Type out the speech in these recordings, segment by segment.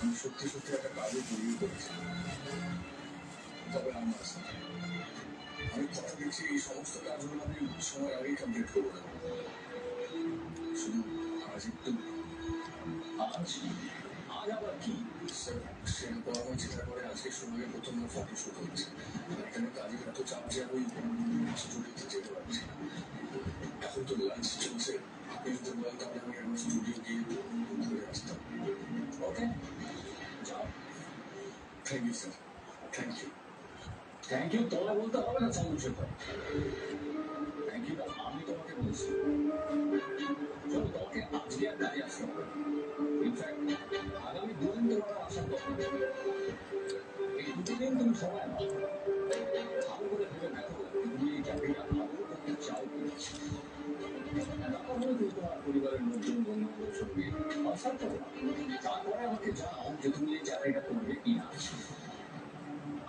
আমি সত্যি সত্যি একটা কাজে জড়িয়ে পড়েছি। তবে আমি কথা দিচ্ছি এই সমস্ত কাজগুলো আমি সময় আগেই কমপ্লিট করবো। শুধু আজ একটু আজ আবার কি সে পরামর্শ চিন্তা করে আজকে সময়ে প্রথমবার ফটোশুট হচ্ছে। এখানে কাজে এত চাপ যে আমি স্টুডিওতে যেতে পারছি। এখন তো লাঞ্চ চলছে, আপনি যদি বলেন তাহলে আমি আমার স্টুডিও গিয়ে ঘুরে আসতাম। ওকে, যাও। Thank you sir, thank you. Thank you তোমায় বলতে হবে না চন্দ্রশেখর, থ্যাংক ইউ আমি তোমাকে বলছি। চলো তোমাকে আজকে আর গাড়ি আসতে হবে। ইনফ্যাক্ট আগামী 2 দিন তোমার আসার কথা। এই 2 দিন তুমি সময় নাও, ভালো করে ভেবে দেখো তুমি এই চাকরিটা আদৌ করতে চাও কিনা। তারপরে তুমি তোমার পরিবারের লোকজন বন্ধুবান্ধবের সঙ্গে কনসাল্ট করো, তারপরে আমাকে জানাও যে তুমি এই চাকরিটা করবে কিনা।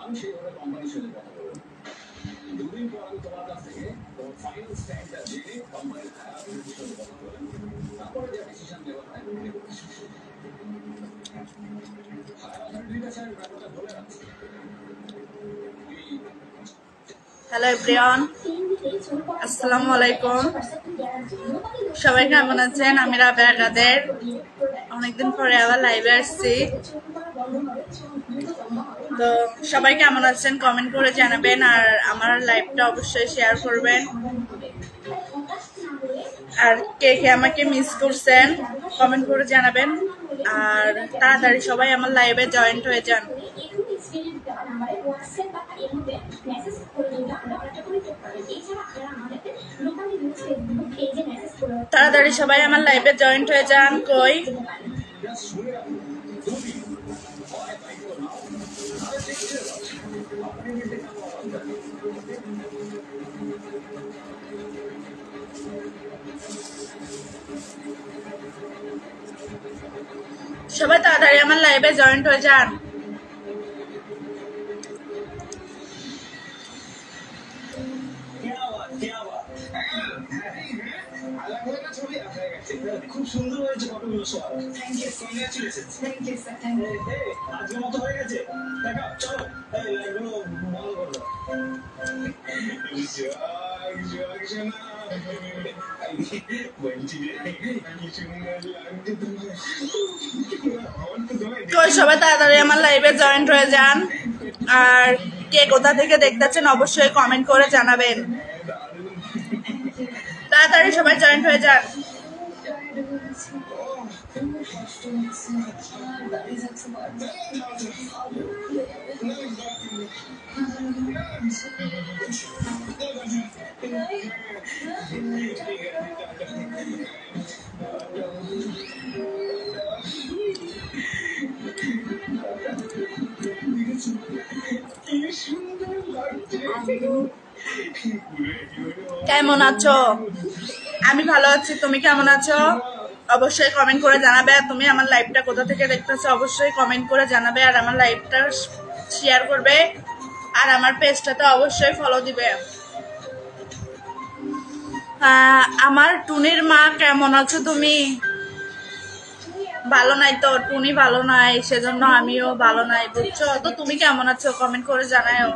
আমি সেইভাবে কোম্পানির সাথে কথা বলবো। 2 দিন পর আমি তোমার কাছ থেকে তোমার ফাইনাল স্ট্যান্ডটা জেনে কোম্পানির হায়ারের সাথে কথা বলে তারপরে যে ডিসিশন নেওয়ার হয় নেব। হায়ার অথরিটির কাছে আমি ব্যাপারটা বলে রাখছি। হ্যালো এভরিওয়ান, আসসালামু আলাইকুম। সবাই কেমন আছেন? আমি রাবেয়া কাদের। অনেকদিন পরে আবার লাইভে আসছি। তো সবাই কেমন আছেন কমেন্ট করে জানাবেন, আর আমার লাইভটা অবশ্যই শেয়ার করবেন। আর কে কে আমাকে মিস করছেন কমেন্ট করে জানাবেন, আর তাড়াতাড়ি সবাই আমার লাইভে জয়েন্ট হয়ে যান। তাড়াতাড়ি সবাই আমার লাইভে জয়েন্ট হয়ে যান। কই সবাই তাড়াতাড়ি আমার লাইভে জয়েন্ট হয়ে যান। খুব সুন্দর হয়েছে ফটোগুলো সব। Thank you, congratulations. Thank you sir, thank you. আজকের মতো হয়ে গেছে, দেখা চলো এই লাইভগুলো বন্ধ করে দাও। কই সবাই তাড়াতাড়ি আমার লাইভে জয়েন্ট হয়ে যান, আর কে কোথা থেকে দেখতেছেন অবশ্যই কমেন্ট করে জানাবেন। তাড়াতাড়ি সবাই জয়েন্ট হয়ে যান। কেমন আছো? আমি ভালো আছি, তুমি কেমন আছো? অবশ্যই কমেন্ট করে জানাবে। আর তুমি আমার লাইভটা কোথা থেকে দেখতেছো অবশ্যই কমেন্ট করে জানাবে, আর আমার লাইভটা শেয়ার করবে, আর আমার পেজটাতে অবশ্যই ফলো দিবে। আমার টুনির মা কেমন আছো তুমি? ভালো নাই তো, টুনি ভালো নাই, সেজন্য আমিও ভালো নাই, বুঝছো তো? তুমি কেমন আছো কমেন্ট করে জানাও।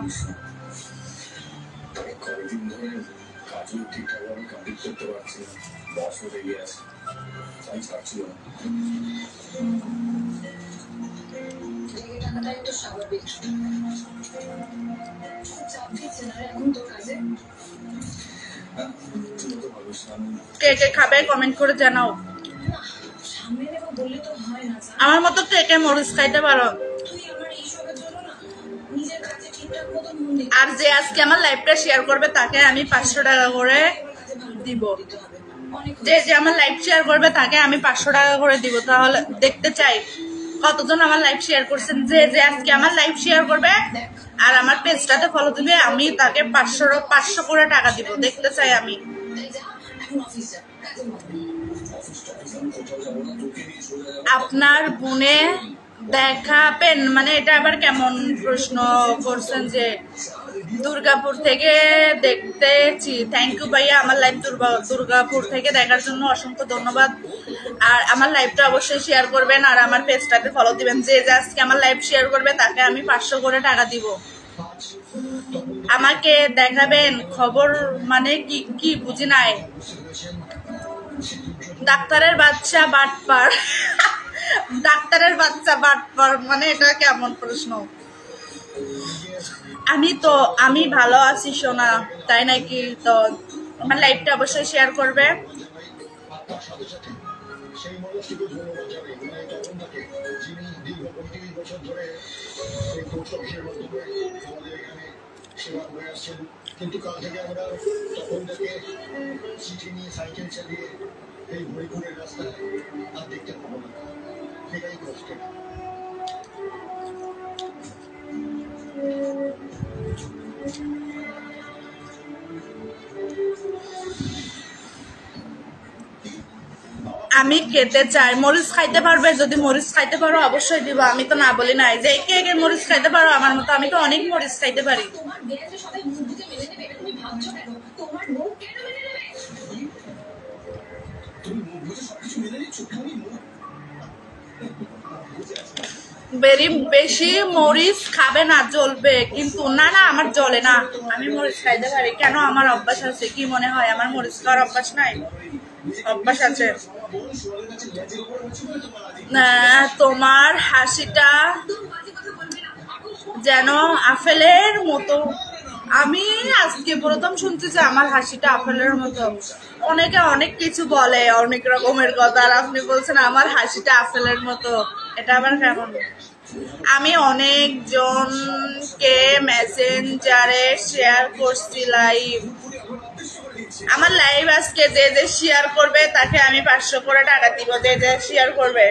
কে কে খাবে কমেন্ট করে জানাও। আমার মতো কে কে মরিচ খাইতে পারো? আর যে আজকে আমার লাইভটা শেয়ার করবে তাকে আমি 500 টাকা করে দিব। যে আমার লাইভ শেয়ার করবে তাকে আমি 500 টাকা করে দিব। তাহলে দেখতে চাই কতজন আমার লাইভ শেয়ার করছেন। যে আজকে আমার লাইভ শেয়ার করবে আর আমার পেজটাতে ফলো দিবে, আমি তাকে 500 করে টাকা দিব। দেখতে চাই আমি। আপনার বোনে দেখাবেন মানে এটা আবার কেমন প্রশ্ন করছেন? যে দুর্গাপুর থেকে দেখতেছি। থ্যাংক ইউ ভাইয়া, আমার লাইভ দুর্গাপুর থেকে দেখার জন্য অসংখ্য ধন্যবাদ। আর আমার লাইভটা অবশ্যই শেয়ার করবেন আর আমার পেজটাতে ফলো দিবেন। যে আজকে আমার লাইভ শেয়ার করবে তাকে আমি 500 করে টাকা দিব। আমাকে দেখাবেন খবর মানে কি কি বুঝি নাই। ডাক্তারের বাচ্চা বাটপার ডাক্তারের বাচ্চা বাটপার মানে এটা কেমন প্রশ্ন? আমি ভালো আছি সোনা, তাই নাকি? তো আমার লাইভটা অবশ্যই শেয়ার করবে। কিন্তু কাল থেকে আমরা তখন থেকে চিঠি নিয়ে সাইকেল চালিয়ে এই হরিপুরের রাস্তায় আর দেখতে পাবো না, এটাই কষ্ট। আমি খেতে চাই। মরিচ খাইতে পারবে? যদি মরিচ খাইতে পারো অবশ্যই দিব, আমি তো না বলি নাই। যে কে কে মরিচ খাইতে পারো আমার মতো? আমি তো অনেক মরিচ খাইতে পারি। বেশি মরিচ খাবে না, জ্বলবে কিন্তু। না না, আমার জ্বলে না, আমি মরিচ খাইতে পারি। কেন? আমার অভ্যাস আছে। কি মনে হয় আমার মরিচ খাওয়ার অভ্যাস নাই? অভ্যাস আছে। তোমার হাসিটা যেন আপেলের মতো। আমি আজকে প্রথম শুনছি যে আমার হাসিটা আপেলের মতো। অনেকে অনেক কিছু বলে, অনেক রকমের কথা, আর আপনি বলছেন আমার হাসিটা আপেলের মতো। এটা আবার কেমন? আমি অনেকজনকে মেসেঞ্জারে শেয়ার করছি লাইভ। আমার লাইভ আজকে যে যে শেয়ার করবে তাকে আমি 500 করে টাকা দিব। যে যে শেয়ার করবে।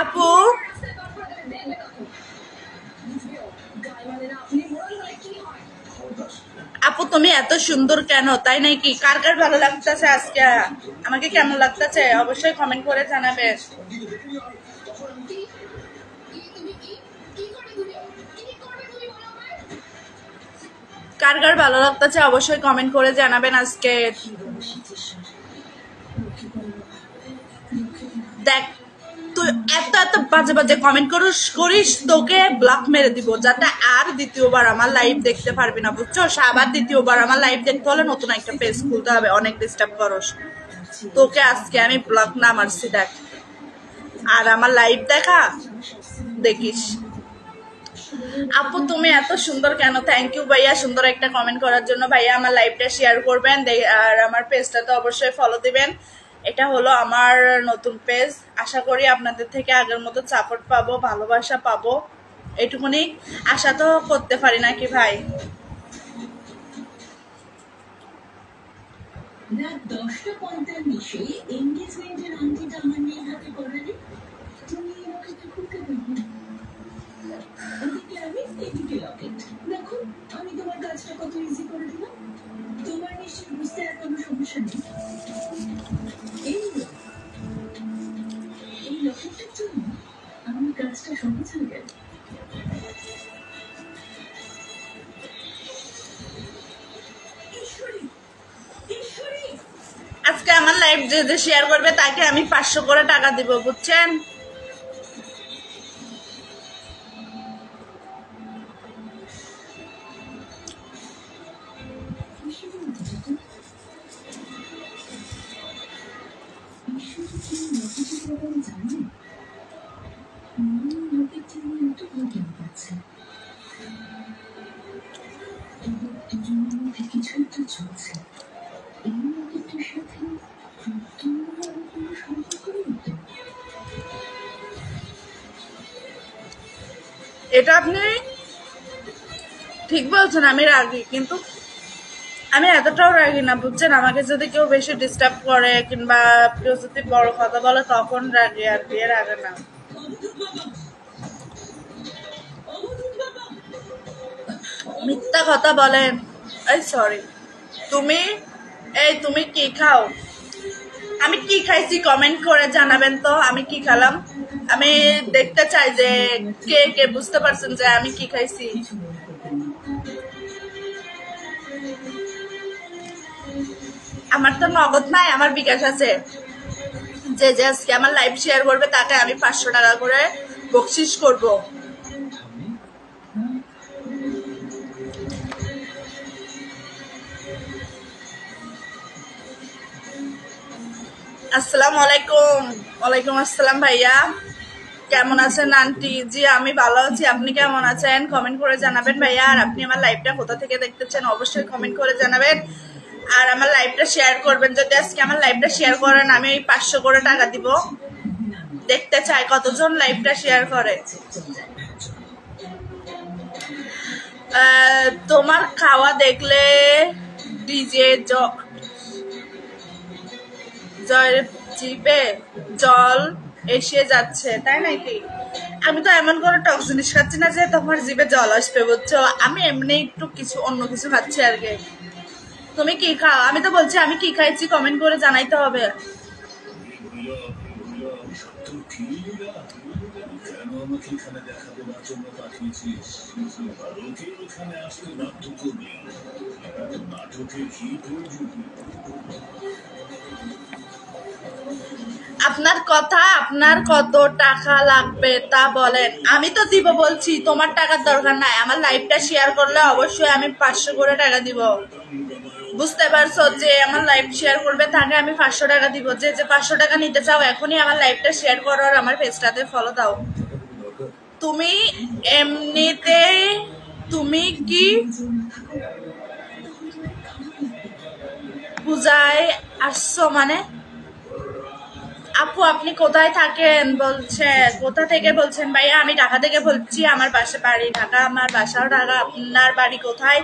আপু আপু তুমি এত সুন্দর কেন? তাই নাকি? কার কার ভালো লাগতেছে আজকে? আমাকে কেমন লাগতেছে অবশ্যই কমেন্ট করে জানাবে। কার কার ভালো লাগতেছে অবশ্যই কমেন্ট করে জানাবেন আজকে। দেখ তুই এত এত বাজে বাজে কমেন্ট করিস তোকে ব্লক মেরে দিব, যাতে আর দ্বিতীয়বার আমার লাইভ দেখতে পারবি না, বুঝছো? আবার দ্বিতীয়বার আমার লাইভ দেখতে হলে নতুন একটা পেজ খুলতে হবে। অনেক ডিস্টার্ব করস। তোকে আজকে আমি ব্লক না মারছি দেখ। আর আমার লাইভ দেখা দেখিস। আপু তুমি এত সুন্দর কেন? থ্যাংক ইউ ভাইয়া সুন্দর একটা কমেন্ট করার জন্য। ভাইয়া আমার লাইভটা শেয়ার করবেন আর আমার পেজটাতে অবশ্যই ফলো দিবেন। এটা হলো আমার নতুন পেজ। আশা করি আপনাদের থেকে আগের মতো সাপোর্ট পাবো, ভালোবাসা পাবো। এটুকুনি আশা তো করতে পারি নাকি ভাই? রাত 10:45 এনগেজমেন্টের আংটিটা আমার মেয়ের হাতে পরালে তুমি এই লকেটটা খুলতে পারবে। এদিকে আমি, এদিকে লকেট। দেখো আমি তোমার কাজটা কত ইজি করে দিলাম। তোমার নিশ্চয়ই বুঝতে আর কোনো সমস্যা নেই। এই লকেটটার জন্য আমার কাজটা সহজ হয়ে গেল। আজকে আমার লাইভ যে যে শেয়ার করবে তাকে আমি 500 করে টাকা দিব, বুঝছেন? কিছু একটা চলছে। এই লকেটটার সাথে এটা আপনি ঠিক বলছেন, আমি রাগি, কিন্তু আমি এতটাও রাগি না বুঝছেন। আমাকে যদি কেউ বেশি ডিস্টার্ব করে কিংবা কেউ যদি বড় কথা বলে তখন রাগি, আর কি, এর আগে না। মিথ্যা কথা বলেন। এই সরি, তুমি কি খাও? আমি কি খাইছি কমেন্ট করে জানাবেন তো, আমি কি খেলাম। আমি দেখতে চাই যে কে কে বুঝতে পারছেন যে আমি কি খাইছি। আমার তো নগদ নাই, আমার বিকাশ আছে। যে যে আজকে আমার লাইভ শেয়ার করবে তাকে আমি 500 টাকা করে বকশিস করব। আসসালামু আলাইকুম। ওয়ালাইকুম আসসালাম ভাইয়া, কেমন আছেন আন্টি? জি আমি ভালো আছি, আপনি কেমন আছেন? কমেন্ট করে জানাবেন ভাইয়া। আর আপনি আমার লাইভটা কোথা থেকে দেখতেছেন অবশ্যই কমেন্ট করে জানাবেন। আর আমার লাইভটা শেয়ার করবেন। যদি আজকে আমার লাইভটা শেয়ার করেন আমি 500 করে টাকা দিব। দেখতে চাই কতজন লাইভটা শেয়ার করে। তোমার খাওয়া দেখলে ডিজে জয়ের জিভে জল এসে যাচ্ছে, তাই নাকি? আমি তো এমন কোনো টক জিনিস খাচ্ছি না যে তোমার জিভে জল আসবে, বুঝছো? আমি এমনি একটু কিছু অন্য কিছু খাচ্ছি আর কি। তুমি কি খাও? আমি তো বলছি আমি কি খাইছি কমেন্ট করে জানাইতে হবে। আপনার কথা, আপনার কত টাকা লাগবে তা বলেন, আমি তো দিব বলছি। তোমার টাকার দরকার নাই, আমার লাইভটা শেয়ার করলে অবশ্যই আমি 500 করে টাকা দিব। বুঝতে পারছো? যে আমার লাইভ শেয়ার করবে তাকে আমি 500 টাকা দিব। যে যে 500 টাকা নিতে চাও এখনই আমার লাইভটা শেয়ার করো আর আমার পেজটাতে ফলো দাও। তুমি এমনিতে তুমি কি পূজায় আসছো মানে? আপু আপনি কোথায় থাকেন বলছে? কোথা থেকে বলছেন ভাইয়া? আমি ঢাকা থেকে বলছি, আমার বাড়ি ঢাকা, আমার বাসাও ঢাকা। আপনার বাড়ি কোথায়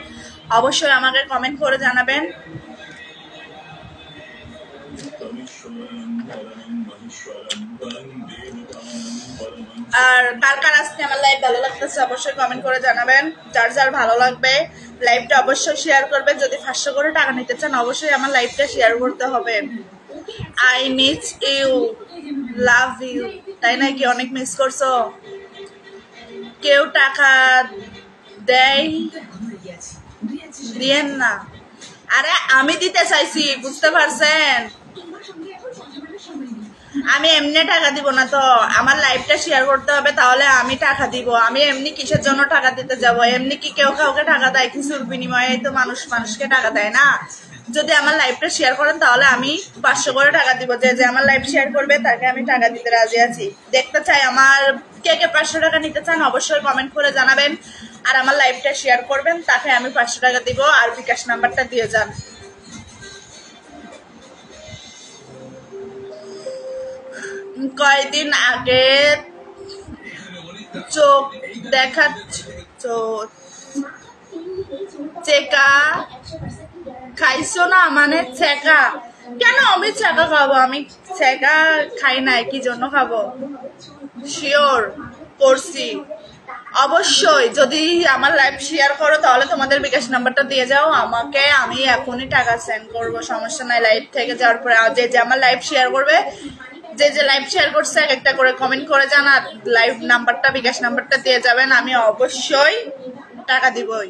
অবশ্যই আমাকে কমেন্ট করে জানাবেন। আর কার কার আজকে আমার লাইভ ভালো লাগতেছে অবশ্যই কমেন্ট করে জানাবেন। যার যার ভালো লাগবে লাইভটা অবশ্যই শেয়ার করবে। যদি 500 করে টাকা নিতে চান অবশ্যই আমার লাইভটা শেয়ার করতে হবে। I miss you, love you, তাই নাকি? অনেক মিস করছো। কেউ টাকা দেয় দিয়েন না। আরে আমি দিতে চাইছি, বুঝতে পারছেন? আমি এমনি টাকা দিব না তো, আমার লাইভটা শেয়ার করতে হবে, তাহলে আমি টাকা দিব। আমি এমনি কিসের জন্য টাকা দিতে যাব? এমনি কি কেউ কাউকে টাকা দেয়? কিছুর বিনিময়ে তো মানুষ মানুষকে টাকা দেয় না। যদি আমার লাইভটা শেয়ার করেন তাহলে আমি 500 করে টাকা দিব। যে যে আমার লাইভ শেয়ার করবে তাকে আমি টাকা দিতে রাজি আছি। দেখতে চাই আমার কে কে 500 টাকা নিতে চান অবশ্যই কমেন্ট করে জানাবেন। আর আমার লাইভটা শেয়ার করবেন তাকে আমি 500 টাকা দিব। আর বিকাশ নাম্বারটা দিয়ে যান। কয়দিন আগে চোখ দেখা চেকা খাইছো না মানে? চেকা কেন? আমি চেকা খাবো? আমি চেকা খাই নাই, কি জন্য খাবো? শিওর করছি অবশ্যই। যদি আমার লাইভ শেয়ার করো তাহলে তোমাদের বিকাশ নাম্বারটা দিয়ে যাও আমাকে, আমি এখনই টাকা সেন্ড করবো, সমস্যা নাই। লাইভ থেকে যাওয়ার পরে যে যে আমার লাইভ শেয়ার করবে, যে যে লাইভ শেয়ার করছে একটা করে কমেন্ট করে জানা লাইভ নাম্বারটা, বিকাশ নাম্বারটা দিয়ে যাবেন, আমি অবশ্যই টাকা দিবই।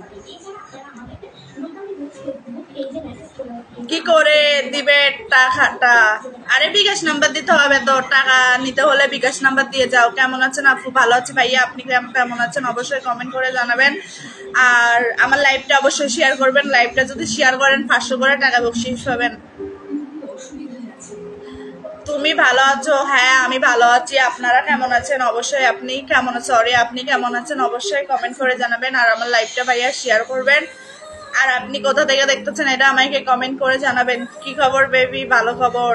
কি করে দিবে টাকাটা? আরে বিকাশ নাম্বার দিতে হবে তো, টাকা নিতে হলে বিকাশ নাম্বার দিয়ে যাও। কেমন আছেন আপু? ভালো আছি ভাইয়া, আপনি কেমন আছেন অবশ্যই কমেন্ট করে জানাবেন। আর আমার লাইভটা অবশ্যই শেয়ার করবেন। লাইভটা যদি শেয়ার করেন 500 করে টাকা বকশিশ পাবেন। তুমি ভালো আছো? হ্যাঁ আমি ভালো আছি। আপনারা কেমন আছেন অবশ্যই, আপনি কেমন আছেন অবশ্যই কমেন্ট করে জানাবেন। আর আমার লাইভটা ভাইয়া শেয়ার করবেন। আর আপনি কোথা থেকে দেখতেছেন এটা আমাকে কমেন্ট করে জানাবেন। কি খবর বেবি? ভালো খবর।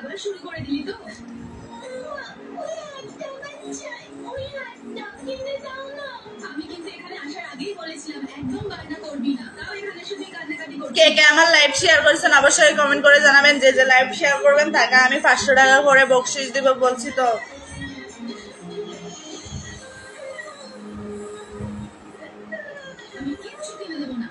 আবার শুরু করে দিলি তো? ওই একটা বাচ্চাই, ওই একটা কিনে দাও না। আমি কিন্তু এখানে আসার আগেই বলেছিলাম একদম বায়না করবি না, তাও এখানে শুধু কান্নাকাটি করবি। কে কে আমার লাইভ শেয়ার করেছেন অবশ্যই কমেন্ট করে জানাবেন। যে যে লাইভ শেয়ার করবেন তাকে আমি 500 টাকা করে বকশিশ দিব বলছি তো। আমি কিচ্ছু কিনে দেবো না।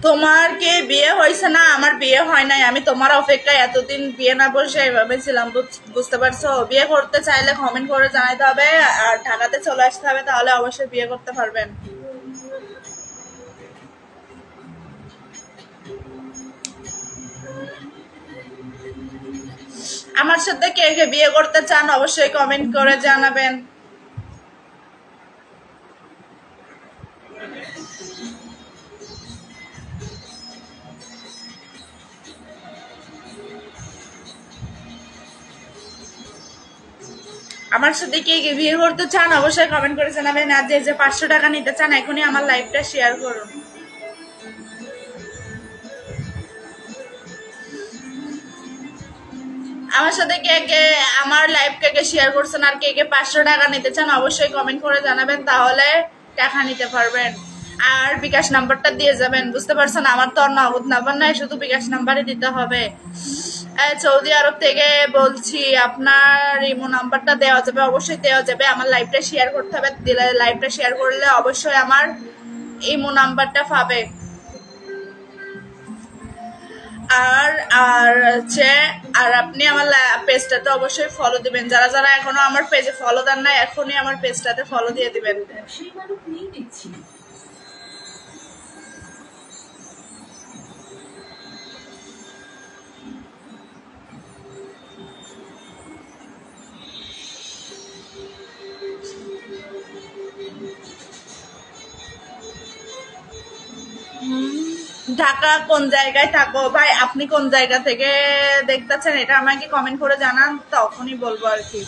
তোমার কি বিয়ে হয়েছে না? আমার বিয়ে হয় নাই, আমি তোমার অপেক্ষায় এতদিন বিয়ে না বসে এভাবে ছিলাম, বুঝতে পারছো? বিয়ে করতে চাইলে কমেন্ট করে জানাইতে হবে আর ঢাকাতে চলে আসতে হবে, তাহলে অবশ্যই বিয়ে করতে পারবেন। আমার সাথে কে কে বিয়ে করতে চান অবশ্যই কমেন্ট করে জানাবেন। আমার সাথে কে কে বিয়ে করতে চান অবশ্যই কমেন্ট করে জানাবেন। আর যে যে 500 টাকা নিতে চান এখনই আমার লাইভটা শেয়ার করুন। আমার সাথে কে কে আমার লাইভ কে কে শেয়ার করছেন আর কে কে 500 টাকা নিতে চান অবশ্যই কমেন্ট করে জানাবেন, তাহলে টাকা নিতে পারবেন। আর বিকাশ নাম্বারটা দিয়ে যাবেন, বুঝতে পারছেন? আমার তো আর নগদ নাম্বার নাই, শুধু বিকাশ নাম্বারই দিতে হবে। সৌদি আরব থেকে বলছি, আপনার ইমো নাম্বারটা দেওয়া যাবে? অবশ্যই দেওয়া যাবে। আমার লাইভটা শেয়ার করতে হবে, দিলে লাইভটা শেয়ার করলে অবশ্যই আমার ইমো নাম্বারটা পাবে। আর আর হচ্ছে আর আপনি আমার পেজটাতে অবশ্যই ফলো দিবেন। যারা যারা এখনো আমার পেজে ফলো দেন না এখনই আমার পেজটাতে ফলো দিয়ে দিবেন। ব্যবসায়ী মানুষ নেই দেখছি। ঢাকা কোন জায়গায় থাকো ভাই? আপনি কোন জায়গা থেকে দেখতেছেন এটা আমাকে কমেন্ট করে জানান, তখনই বলবো আর কি।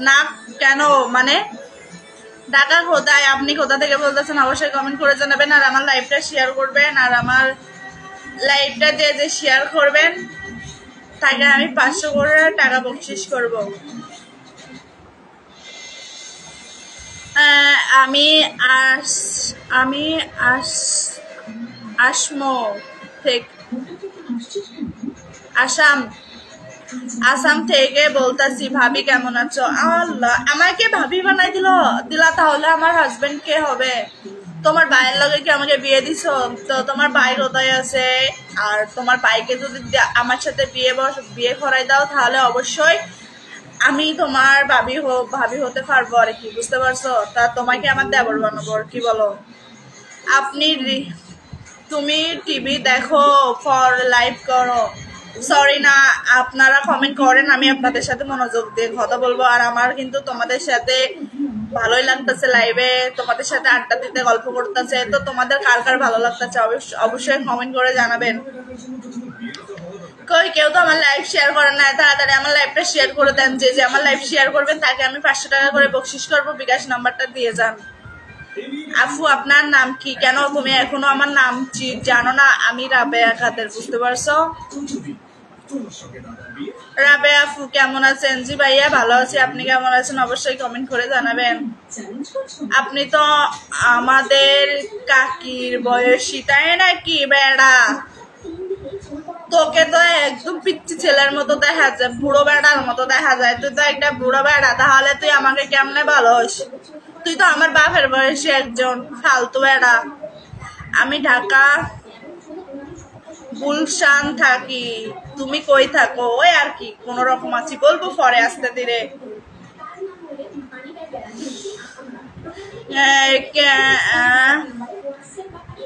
না কেন মানে ঢাকা কোথায়? আপনি কোথা থেকে বলতেছেন অবশ্যই কমেন্ট করে জানাবেন। আর আমার লাইভটা শেয়ার করবেন, আর আমার লাইভটা যে যে শেয়ার করবেন তাকে আমি 500 করে টাকা বকশিশ করব। আমি আসমো থেকে আসাম থেকে বলতাছি। ভাবি কেমন আছো? আল্লাহ, আমাকে ভাবি বানাই দিলা, তাহলে আমার হাজবেন্ড কে হবে? তোমার ভাইয়ের লগে কি আমাকে বিয়ে দিছো? তো তোমার ভাই কোথায় আছে? আর তোমার ভাইকে যদি আমার সাথে বিয়ে করাই দাও তাহলে অবশ্যই আমি তোমার ভাবি হতে পারবো আর কি, বুঝতে পারছো? তা তোমাকে আমার দেবর বানাবো আর কি, বলো? তুমি টিভি দেখো ফর লাইভ করো? সরি না, আপনারা কমেন্ট করেন, আমি আপনাদের সাথে মনোযোগ দিয়ে কথা বলবো। আর আমার কিন্তু তোমাদের সাথে ভালোই লাগতেছে লাইভে, তোমাদের সাথে আড্ডা দিতে, গল্প করতেছে। তো তোমাদের কার কার ভালো লাগতেছে অবশ্যই কমেন্ট করে জানাবেন। কই কেউ তো আমার লাইভ শেয়ার করেন না, তাড়াতাড়ি আমার লাইভটা শেয়ার করে দেন। যে যে আমার লাইভ শেয়ার করবেন তাকে আমি 500 টাকা করে বকশিশ করবো। বিকাশ নাম্বারটা দিয়ে যান। আফু, আপনার নাম কি? কেন তুমি এখনো আমার নাম জানো না? আমি রাবেয়া খাদের, বুঝতে পারছো? রাবেয়া আফু কেমন আছেন? জি ভাইয়া ভালো আছি, আপনি কেমন আছেন অবশ্যই কমেন্ট করে জানাবেন। আপনি তো আমাদের কাকির বয়সী, তাই নাকি বেড়া? তোকে তো একদম পিচ্ছি ছেলের মতো দেখা যায়, বুড়ো বেড়ার মতো দেখা যায়। তুই তো একটা বুড়ো বেড়া, তাহলে তুই আমাকে কেমনে ভালোবাসি? তুই তো আমার বাপের বয়সী একজন ফালতু বেড়া। আমি ঢাকা গুলশান থাকি, তুমি কই থাকো? ওই আর কি কোন রকম আছি, বলবো পরে আস্তে ধীরে।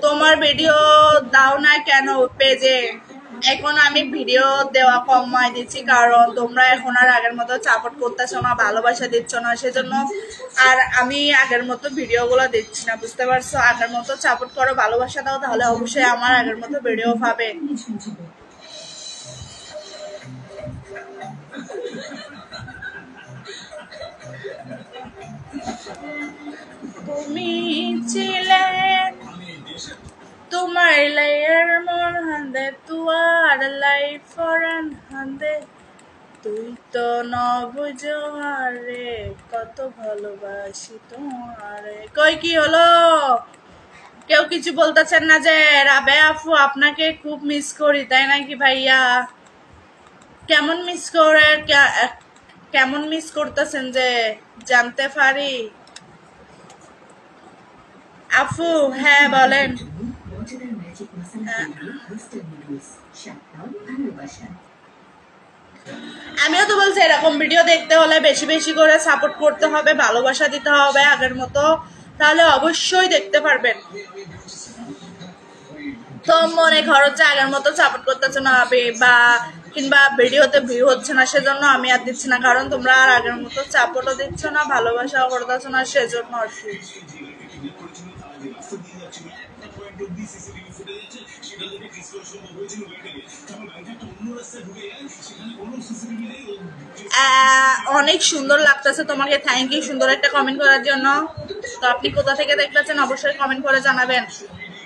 তোমার ভিডিও দাও না কেন পেজে? এখন আমি ভিডিও দেওয়া কমায় দিচ্ছি, কারণ তোমরা এখন আর আগের মতো সাপোর্ট করতেছো না, ভালোবাসা দিচ্ছ না, সেজন্য আর আমি আগের মতো ভিডিওগুলো দিচ্ছি না, বুঝতে পারছো? আগের মতো সাপোর্ট করো, ভালোবাসা দাও, তাহলে অবশ্যই আমার আগের মতো ভিডিও পাবে। তুমি ছিলে তোমার লাইয়ের মন হান্দে তুয়ার লাইফ ফরান হান্দে, তুই তো নবুঝো আরে কত ভালোবাসি তোমারে। কই কি হলো? কেউ কিছু বলতেছেন না যে? রাবে আপু আপনাকে খুব মিস করি, তাই নাকি ভাইয়া? কেমন মিস করে, কেমন মিস করতেছেন যে জানতে পারি? আপু হ্যাঁ বলেন। মজাদার ম্যাজিক মশলা হোস্টেল নুডলস শাকটাও ভালোবাসা। আমিও তো বলছি এরকম ভিডিও দেখতে হলে বেশি বেশি করে সাপোর্ট করতে হবে, ভালোবাসা দিতে হবে আগের মতো, তাহলে অবশ্যই দেখতে পারবেন। তো মনে খরচ আগের মতো সাপোর্ট করতেছে না বা কিংবা ভিডিওতে ভিউ হচ্ছে না, সেজন্য আমি আর দিচ্ছি না, কারণ তোমরা আর আগের মতো সাপোর্টও দিচ্ছ না, ভালোবাসাও করতেছো না, সেজন্য আর কি। অনেক সুন্দর লাগতেছে তোমাকে, থ্যাংক ইউ সুন্দর একটা কমেন্ট করার জন্য। তো আপনি কোথা থেকে দেখতেছেন অবশ্যই কমেন্ট করে জানাবেন।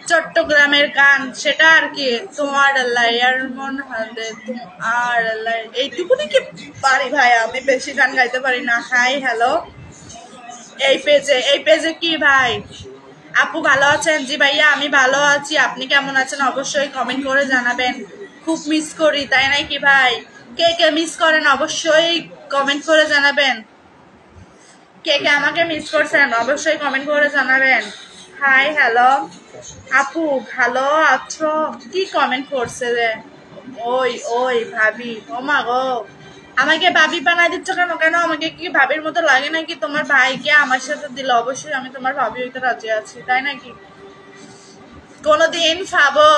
চট্টগ্রামের গান সেটা আর কি, তোমার লাইয়ার মন হাতে তোমার এইটুকুনি কি পারি ভাই, আমি বেশি গান গাইতে পারি না। হাই হ্যালো, এই পেজে কি ভাই? আপু ভালো আছেন? জি ভাইয়া আমি ভালো আছি, আপনি কেমন আছেন অবশ্যই কমেন্ট করে জানাবেন। খুব মিস করি, তাই নাই কি ভাই? কে কে মিস করেন অবশ্যই কমেন্ট করে জানাবেন। কে কে আমাকে মিস করছেন অবশ্যই কমেন্ট করে জানাবেন। হাই হ্যালো আপু ভালো আছো? কি কমেন্ট করছে রে? ওই ওই ভাবি, ও মা গো, আমাকে ভাবি বানাই দিচ্ছ কেন? কেন আমাকে কি ভাবির মতো লাগে নাকি? তোমার ভাইকে আমার সাথে দিলে অবশ্যই আমি তোমার ভাবি হইতে রাজি আছি, তাই নাকি? কোনদিন পাবো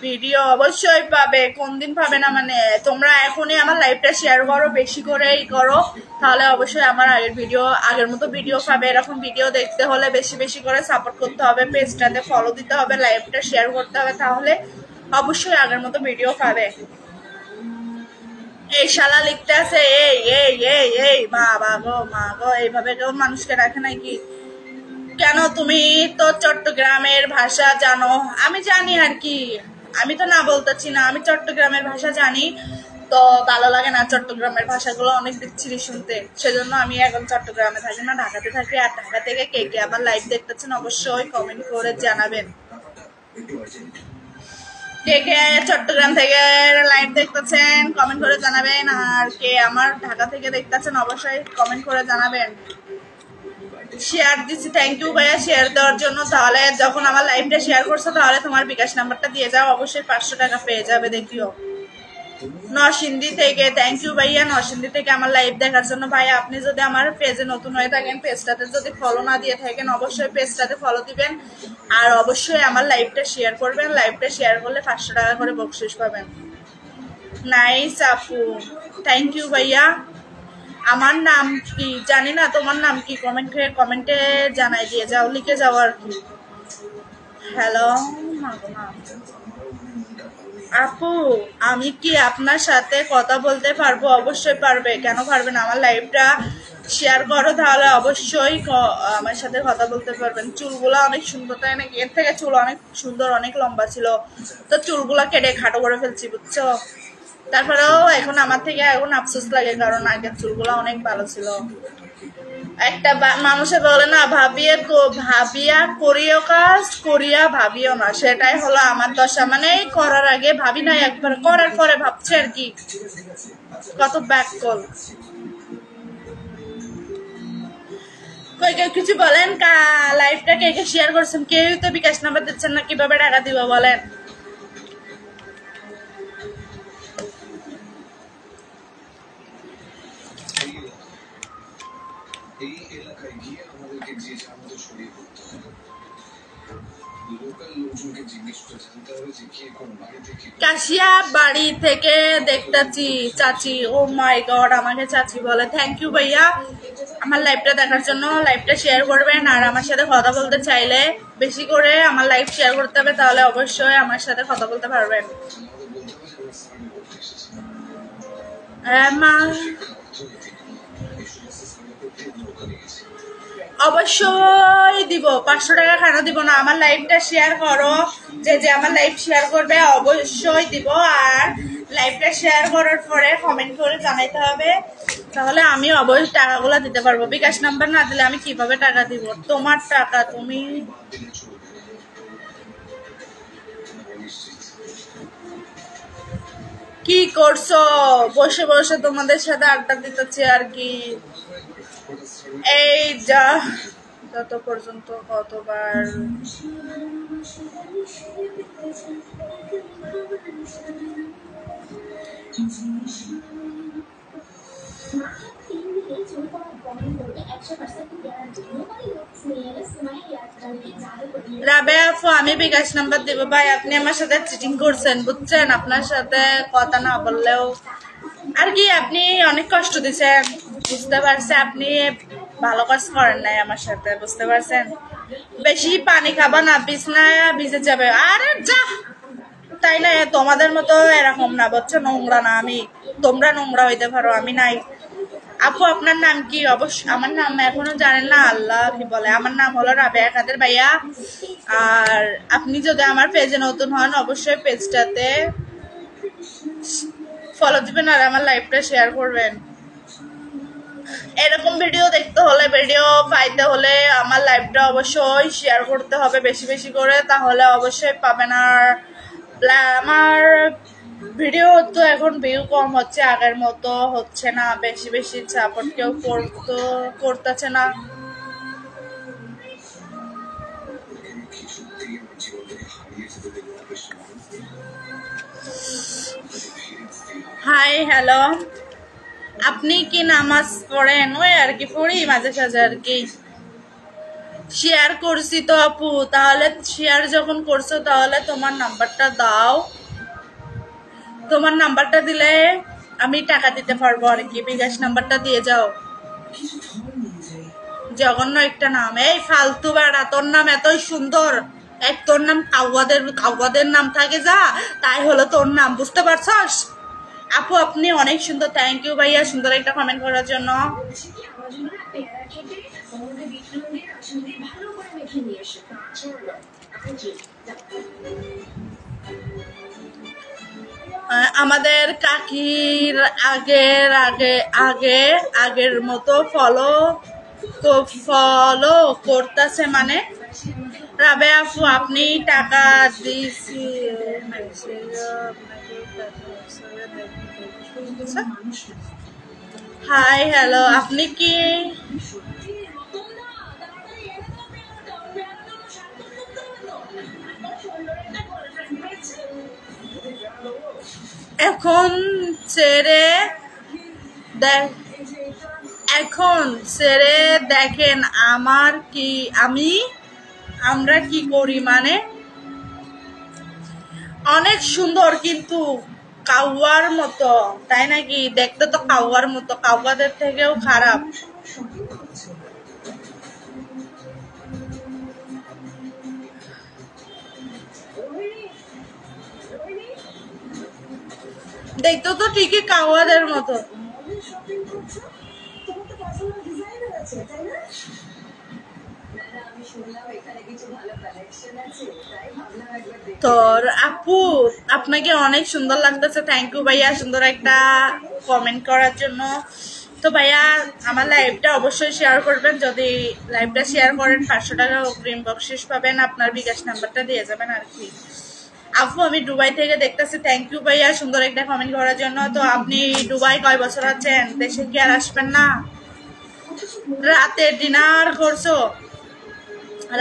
ভিডিও? অবশ্যই পাবে, কোন দিন পাবে না মানে? তোমরা এখনই আমার লাইভটা শেয়ার করো, বেশি করেই করো, তাহলে অবশ্যই আমার আগের মতো ভিডিও পাবে। এরকম ভিডিও দেখতে হলে বেশি বেশি করে সাপোর্ট করতে হবে, পেজটাতে ফলো দিতে হবে, লাইভটা শেয়ার করতে হবে, তাহলে অবশ্যই আগের মতো ভিডিও পাবে। এই শালা লিখতে আছে এই এই এই এই মা গো, এইভাবে কেউ মানুষকে রাখে নাকি? কেন তুমি তো চট্টগ্রামের ভাষা জানো? আমি জানি আর কি, আমি তো না বলতেছি না, আমি চট্টগ্রামের ভাষা জানি, তো ভালো লাগে না চট্টগ্রামের ভাষাগুলো, অনেক বিচ্ছিরি শুনতে, সেজন্য আমি এখন চট্টগ্রামে থাকি না, ঢাকাতে থাকি। আর ঢাকা থেকে কে কে আমার লাইভ দেখতেছেন অবশ্যই কমেন্ট করে জানাবেন। কে কে চট্টগ্রাম থেকে লাইভ দেখতেছেন কমেন্ট করে জানাবেন, আর কে আমার ঢাকা থেকে দেখতেছেন অবশ্যই কমেন্ট করে জানাবেন। শেয়ার দিচ্ছি, থ্যাংক ইউ ভাইয়া শেয়ার দেওয়ার জন্য। তাহলে যখন আমার লাইভটা শেয়ার করছো তাহলে তোমার বিকাশ নাম্বারটা দিয়ে যাও, অবশ্যই 500 টাকা পেয়ে যাবে। দেখিও নরসিংদী থেকে, থ্যাংক ইউ ভাইয়া নরসিংদী থেকে আমার লাইভ দেখার জন্য। ভাইয়া আপনি যদি আমার পেজে নতুন হয়ে থাকেন, পেজটাতে যদি ফলো না দিয়ে থাকেন অবশ্যই পেজটাতে ফলো দিবেন, আর অবশ্যই আমার লাইভটা শেয়ার করবেন। লাইভটা শেয়ার করলে 500 টাকা করে বকশিস পাবেন। নাইস আপু, থ্যাংক ইউ ভাইয়া। আমার নাম কি জানি না, তোমার নাম কি কমেন্টে জানাই দিয়ে যাও, লিখে যাও আর কি। হ্যালো আপু, আমি কি আপনার সাথে কথা বলতে পারবো? অবশ্যই পারবে, কেন পারবে না? আমার লাইভটা শেয়ার করো, তাহলে অবশ্যই আমার সাথে কথা বলতে পারবেন। চুলগুলা অনেক সুন্দর, তাই নাকি? এর থেকে চুল অনেক সুন্দর, অনেক লম্বা ছিল, তো চুলগুলা কেটে খাটো করে ফেলছি, বুঝছো? তারপরেও এখন আমার থেকে এখন আফসোস লাগে, কারণ আগের চুলগুলো অনেক ভালো ছিল। একটা মানুষে বলে না, ভাবিয়া করিও কাজ, করিয়া ভাবিও না, সেটাই হলো আমার দশা। মানে করার আগে ভাবি না, একবার করার পরে ভাবছে আর কি। কত ব্যাককল। কেউ কিছু বলেন, লাইভটা কে কে শেয়ার করছেন? কেউ তো বিকাশ নাম্বার দিচ্ছেন না, কিভাবে টাকা দিব বলেন? এই এলাকায় গিয়ে আমাদেরকে যে আমাদের ছড়িয়ে পড়তে হবে। লোকাল লোকজনকে জিজ্ঞেস করে জানতে হবে যে কে কোন বাড়ি থেকে। কাশিয়া বাড়ি থেকে দেখতেছি চাচি। ও মাই গড, আমাকে চাচি বলে। থ্যাংক ইউ ভাইয়া আমার লাইভটা দেখার জন্য। লাইভটা শেয়ার করবেন, আর আমার সাথে কথা বলতে চাইলে বেশি করে আমার লাইভ শেয়ার করতে হবে, তাহলে অবশ্যই আমার সাথে কথা বলতে পারবেন। অবশ্যই দিব, 500 টাকা কেন দিব না। আমার লাইভটা শেয়ার করো, যে যে আমার লাইভ শেয়ার করবে অবশ্যই দিব। আর লাইভটা শেয়ার করার পরে কমেন্ট করে জানাইতে হবে, তাহলে আমি অবশ্যই টাকাগুলো দিতে পারবো। বিকাশ নাম্বার না দিলে আমি কিভাবে টাকা দিব? তোমার টাকা তুমি কি করছো? বসে বসে তোমাদের সাথে আড্ডা দিতেছি আর কি। এই যা যত পর্যন্ত কতবার রাবেয়া আপু আমি বিকাশ নাম্বার দিব। ভাই আপনি আমার সাথে চিটিং করছেন, বুঝছেন? আপনার সাথে কথা না বললেও আর কি, আপনি অনেক কষ্ট দিচ্ছেন, বুঝতে পারছি। আপনি ভালো কাজ করেন নাই আমার সাথে, বুঝতে পারছেন? বেশি পানি খাবা না, বিছনায় ভিজে যাবে। আরে যা, তাই না? তোমাদের মতো এরকম না, বুঝছো? নোংরা না আমি। তোমরা নোংরা হইতে পারো, আমি নাই। আপু আপনার নাম কি? অবশ্য আমার নাম এখনো জানেন না? আল্লাহ কি বলে, আমার নাম হলো রাবেয়া কাদের ভাইয়া। আর আপনি যদি আমার পেজে নতুন হন অবশ্যই পেজটাতে ফলো দিবেন আর আমার লাইভটা শেয়ার করবেন। এরকম ভিডিও দেখতে হলে, ভিডিও পাইতে হলে আমার লাইভটা অবশ্যই শেয়ার করতে হবে বেশি বেশি করে, তাহলে অবশ্যই পাবেন। আর আমার ভিডিও তো এখন ভিউ কম হচ্ছে, আগের মতো হচ্ছে না, বেশি বেশি সাপোর্ট কেউ করতেছে না। হাই হ্যালো, আপনি কি নামাজ পড়েন? ওই আর কি পড়ি মাঝে সাঝে আর কি। শেয়ার করছি তো আপু, তাহলে শেয়ার যখন করছো তাহলে তোমার নাম্বারটা দাও। তোমার নাম্বারটা দিলে আমি টাকা দিতে পারবো আর কি। বিকাশ নাম্বারটা দিয়ে যাও। জঘন্য একটা নাম, এই ফালতু বেড়া, তোর নাম এতই সুন্দর, এক তোর নাম কাউয়াদের নাম থাকে যা, তাই হলো তোর নাম, বুঝতে পারছস? আপু আপনি অনেক সুন্দর। থ্যাংক ইউ ভাইয়া সুন্দর একটা কমেন্ট করার জন্য। আমাদের কাকির আগের মতো ফলো করতেছে মানে? রাবে আপু আপনি টাকা দিছি। হাই হ্যালো, আপনি কি এখন ছেড়ে দেখেন আমরা কি করি মানে? অনেক সুন্দর কিন্তু কাউয়ার মতো, তাই নাকি? দেখতে তো কাউয়ার মতো, কাউয়াদের থেকেও খারাপ। দেখতে তো ঠিকই কাউয়াদের মতো। তোর আপু আপনাকে অনেক সুন্দর লাগতেছে। থ্যাংক ইউ ভাইয়া সুন্দর একটা কমেন্ট করার জন্য। তো ভাইয়া আমার লাইভটা অবশ্যই শেয়ার করবেন। যদি লাইভটা শেয়ার করেন 500 টাকা অগ্রিম বকশিস পাবেন। আপনার বিকাশ নাম্বারটা দিয়ে যাবেন আর কি। আপু আমি দুবাই থেকে দেখতেছি। থ্যাংক ইউ ভাইয়া সুন্দর একটা কমেন্ট করার জন্য। তো আপনি দুবাই কয় বছর আছেন? দেশে কি আর আসবেন না? রাতে ডিনার করছো?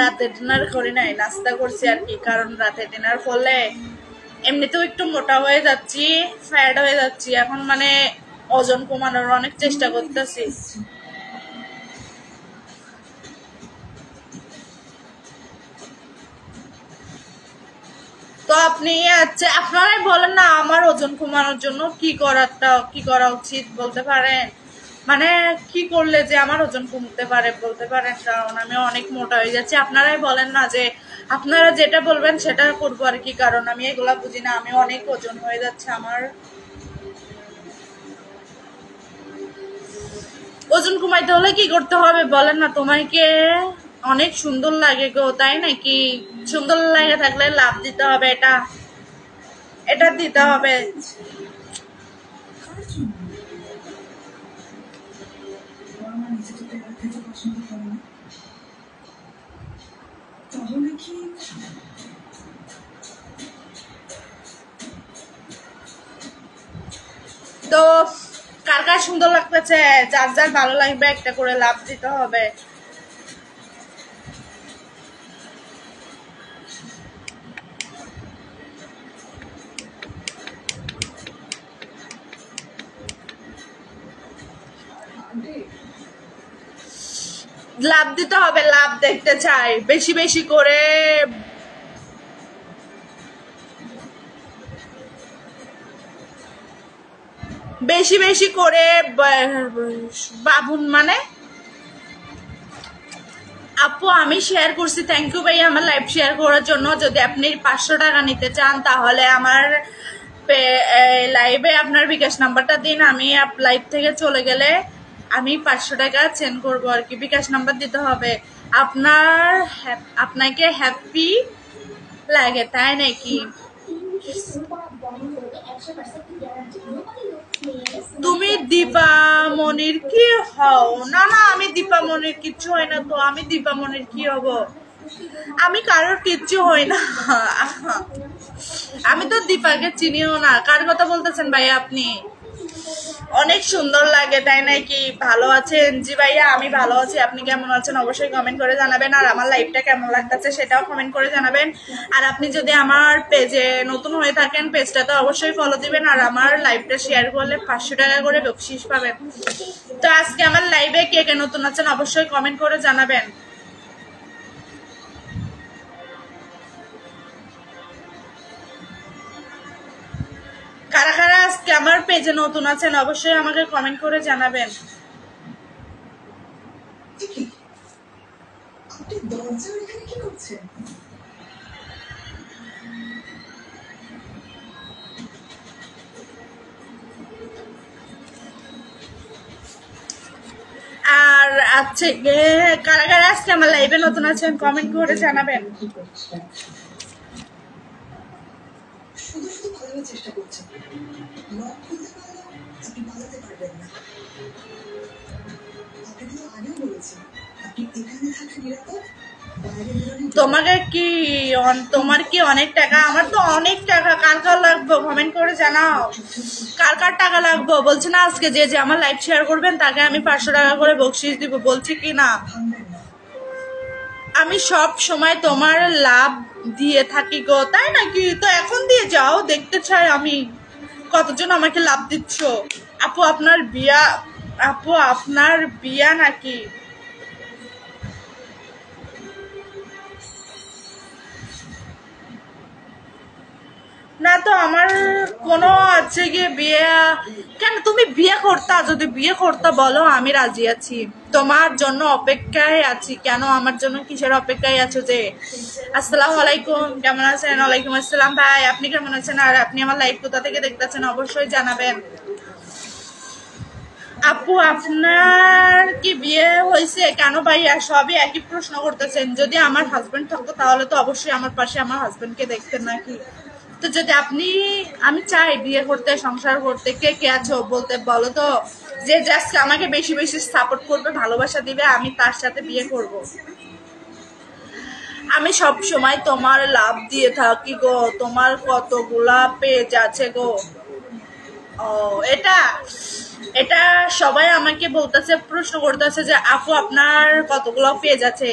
রাতে ডিনার করি নাই, নাস্তা করছি আর কি। কারণ রাতে ডিনার করলে এমনিতেও একটু মোটা হয়ে যাচ্ছি, ফ্যাট হয়ে যাচ্ছি। এখন মানে ওজন কমানোর অনেক চেষ্টা করতেছি। আপনি আচ্ছা আপনারাই বলেন না আমার ওজন কমানোর জন্য কি করা উচিত বলতে পারেন, মানে কি করলে যে আমার ওজন কমতে পারে বলতে পারেন, কারণ আমি অনেক মোটা হয়ে যাচ্ছি। আপনারাই বলেন না, যে আপনারা যেটা বলবেন সেটা করবো আর কি, কারণ আমি এগুলা বুঝি না, আমি অনেক ওজন হয়ে যাচ্ছে আমার। ওজন কমাইতে হলে কি করতে হবে বলেন না? তোমাকে অনেক সুন্দর লাগে গো, তাই নাকি? সুন্দর লাগে থাকলে লাভ দিতে হবে, এটা দিতে হবে। তাহলে কি তো কার কার সুন্দর লাগতেছে, যার যার ভালো লাগবে একটা করে লাভ দিতে হবে। লাভ দিতে হবে, লাভ দেখতে চাই বেশি বেশি করে। বেশি বেশি করে বাবুন মানে আপু আমি শেয়ার করছি, থ্যাংক ইউ ভাই আমার লাইভ শেয়ার করার জন্য। যদি আপনি 500 টাকা নিতে চান তাহলে আমার লাইভে আপনার বিকাশ নাম্বারটা দিন, আমি লাইভ থেকে চলে গেলে আমি 500 টাকা সেন্ড করবো আর কি। বিকাশ নাম্বার দিতে হবে। আপনাকে হ্যাপি লাগে তাই নাকি? তুমি দীপামণির কি হও? না না আমি দীপামণির কিচ্ছু হয় না তো, আমি দীপামণির কি হব? আমি কারোর কিচ্ছু হই না। আমি তো দীপাকে চিনিও না। কার কথা বলতেছেন ভাইয়া আপনি? অনেক সুন্দর লাগে তাই নাকি? ভালো আছেন? জি ভাইয়া আমি ভালো আছি, আপনি কেমন আছেন অবশ্যই কমেন্ট করে জানাবেন। আর আমার লাইভটা কেমন লাগতেছে সেটাও কমেন্ট করে জানাবেন। আর আপনি যদি আমার পেজে নতুন হয়ে থাকেন পেজটা তো অবশ্যই ফলো দিবেন, আর আমার লাইভটা শেয়ার করলে 500 টাকা করে বকশিশ পাবেন। তো আজকে আমার লাইভে কে কে নতুন আছেন অবশ্যই কমেন্ট করে জানাবেন। কারা কারা আজকে আমার পেজে নতুন আছেন অবশ্যই আমাকে কমেন্ট করে জানাবেন। আপনি দরজার এখানে কি করছেন? আর আচ্ছা কারা কারা আজকে আমার লাইভে নতুন আছেন কমেন্ট করে জানাবেন। শুধু শুধু পালানোর চেষ্টা করছেন। লক খুলতে পারলে আপনি পালাতে পারবেন না। আপনাকে তো আগেও বলেছি আপনি এখানে থাকা নিরাপদ, বাইরে বেরোলে তোমার কি অনেক টাকা? আমার তো অনেক টাকা। কার কার লাগবে কমেন্ট করে জানাও, কার কার টাকা লাগবে। বলছে না আজকে যে আমার লাইভ শেয়ার করবেন তাকে আমি 500 টাকা করে বকশিশ দিব, বলছি কি না? ভাঙবেন না। আমি সব সময় তোমার লাভ দিয়ে থাকি গো, তাই নাকি? তো এখন দিয়ে যাও, দেখতে চাই আমি কতজন আমাকে লাভ দিচ্ছ। আপু আপনার বিয়া নাকি? না তো আমার কোনো আছে গিয়ে বিয়ে। কেন তুমি বিয়ে করতা? যদি বিয়ে করতা বলো আমি রাজি আছি, তোমার জন্য অপেক্ষায় আছি। কেন আমার জন্য কিসের অপেক্ষায় আছো? যে আসসালামু আলাইকুম, কেমন আছেন? ওয়ালাইকুম আসসালাম ভাই, আপনি কেমন আছেন? আর আপনি আমার লাইভ কোথা থেকে দেখতেছেন অবশ্যই জানাবেন। আপু আপনার কি বিয়ে হয়েছে? কেন ভাইয়া সবই একই প্রশ্ন করতেছেন? যদি আমার হাজবেন্ড থাকতো তাহলে তো অবশ্যই আমার পাশে আমার হাজবেন্ডকে দেখতেন নাকি? তো যদি আমি চাই বিয়ে করতে, সংসার করতে, কে কে আছো বলতে বলো তো, যে জাস্ট আমাকে বেশি বেশি সাপোর্ট করবে, ভালোবাসা দিবে, আমি তার সাথে বিয়ে করব। আমি সব সময় তোমার লাভ দিয়ে থাকি গো। তোমার কতগুলা পেজ আছে গো? ও এটা সবাই আমাকে বলতেছে, প্রশ্ন করতেছে যে আপু আপনার কতগুলো পেজ আছে।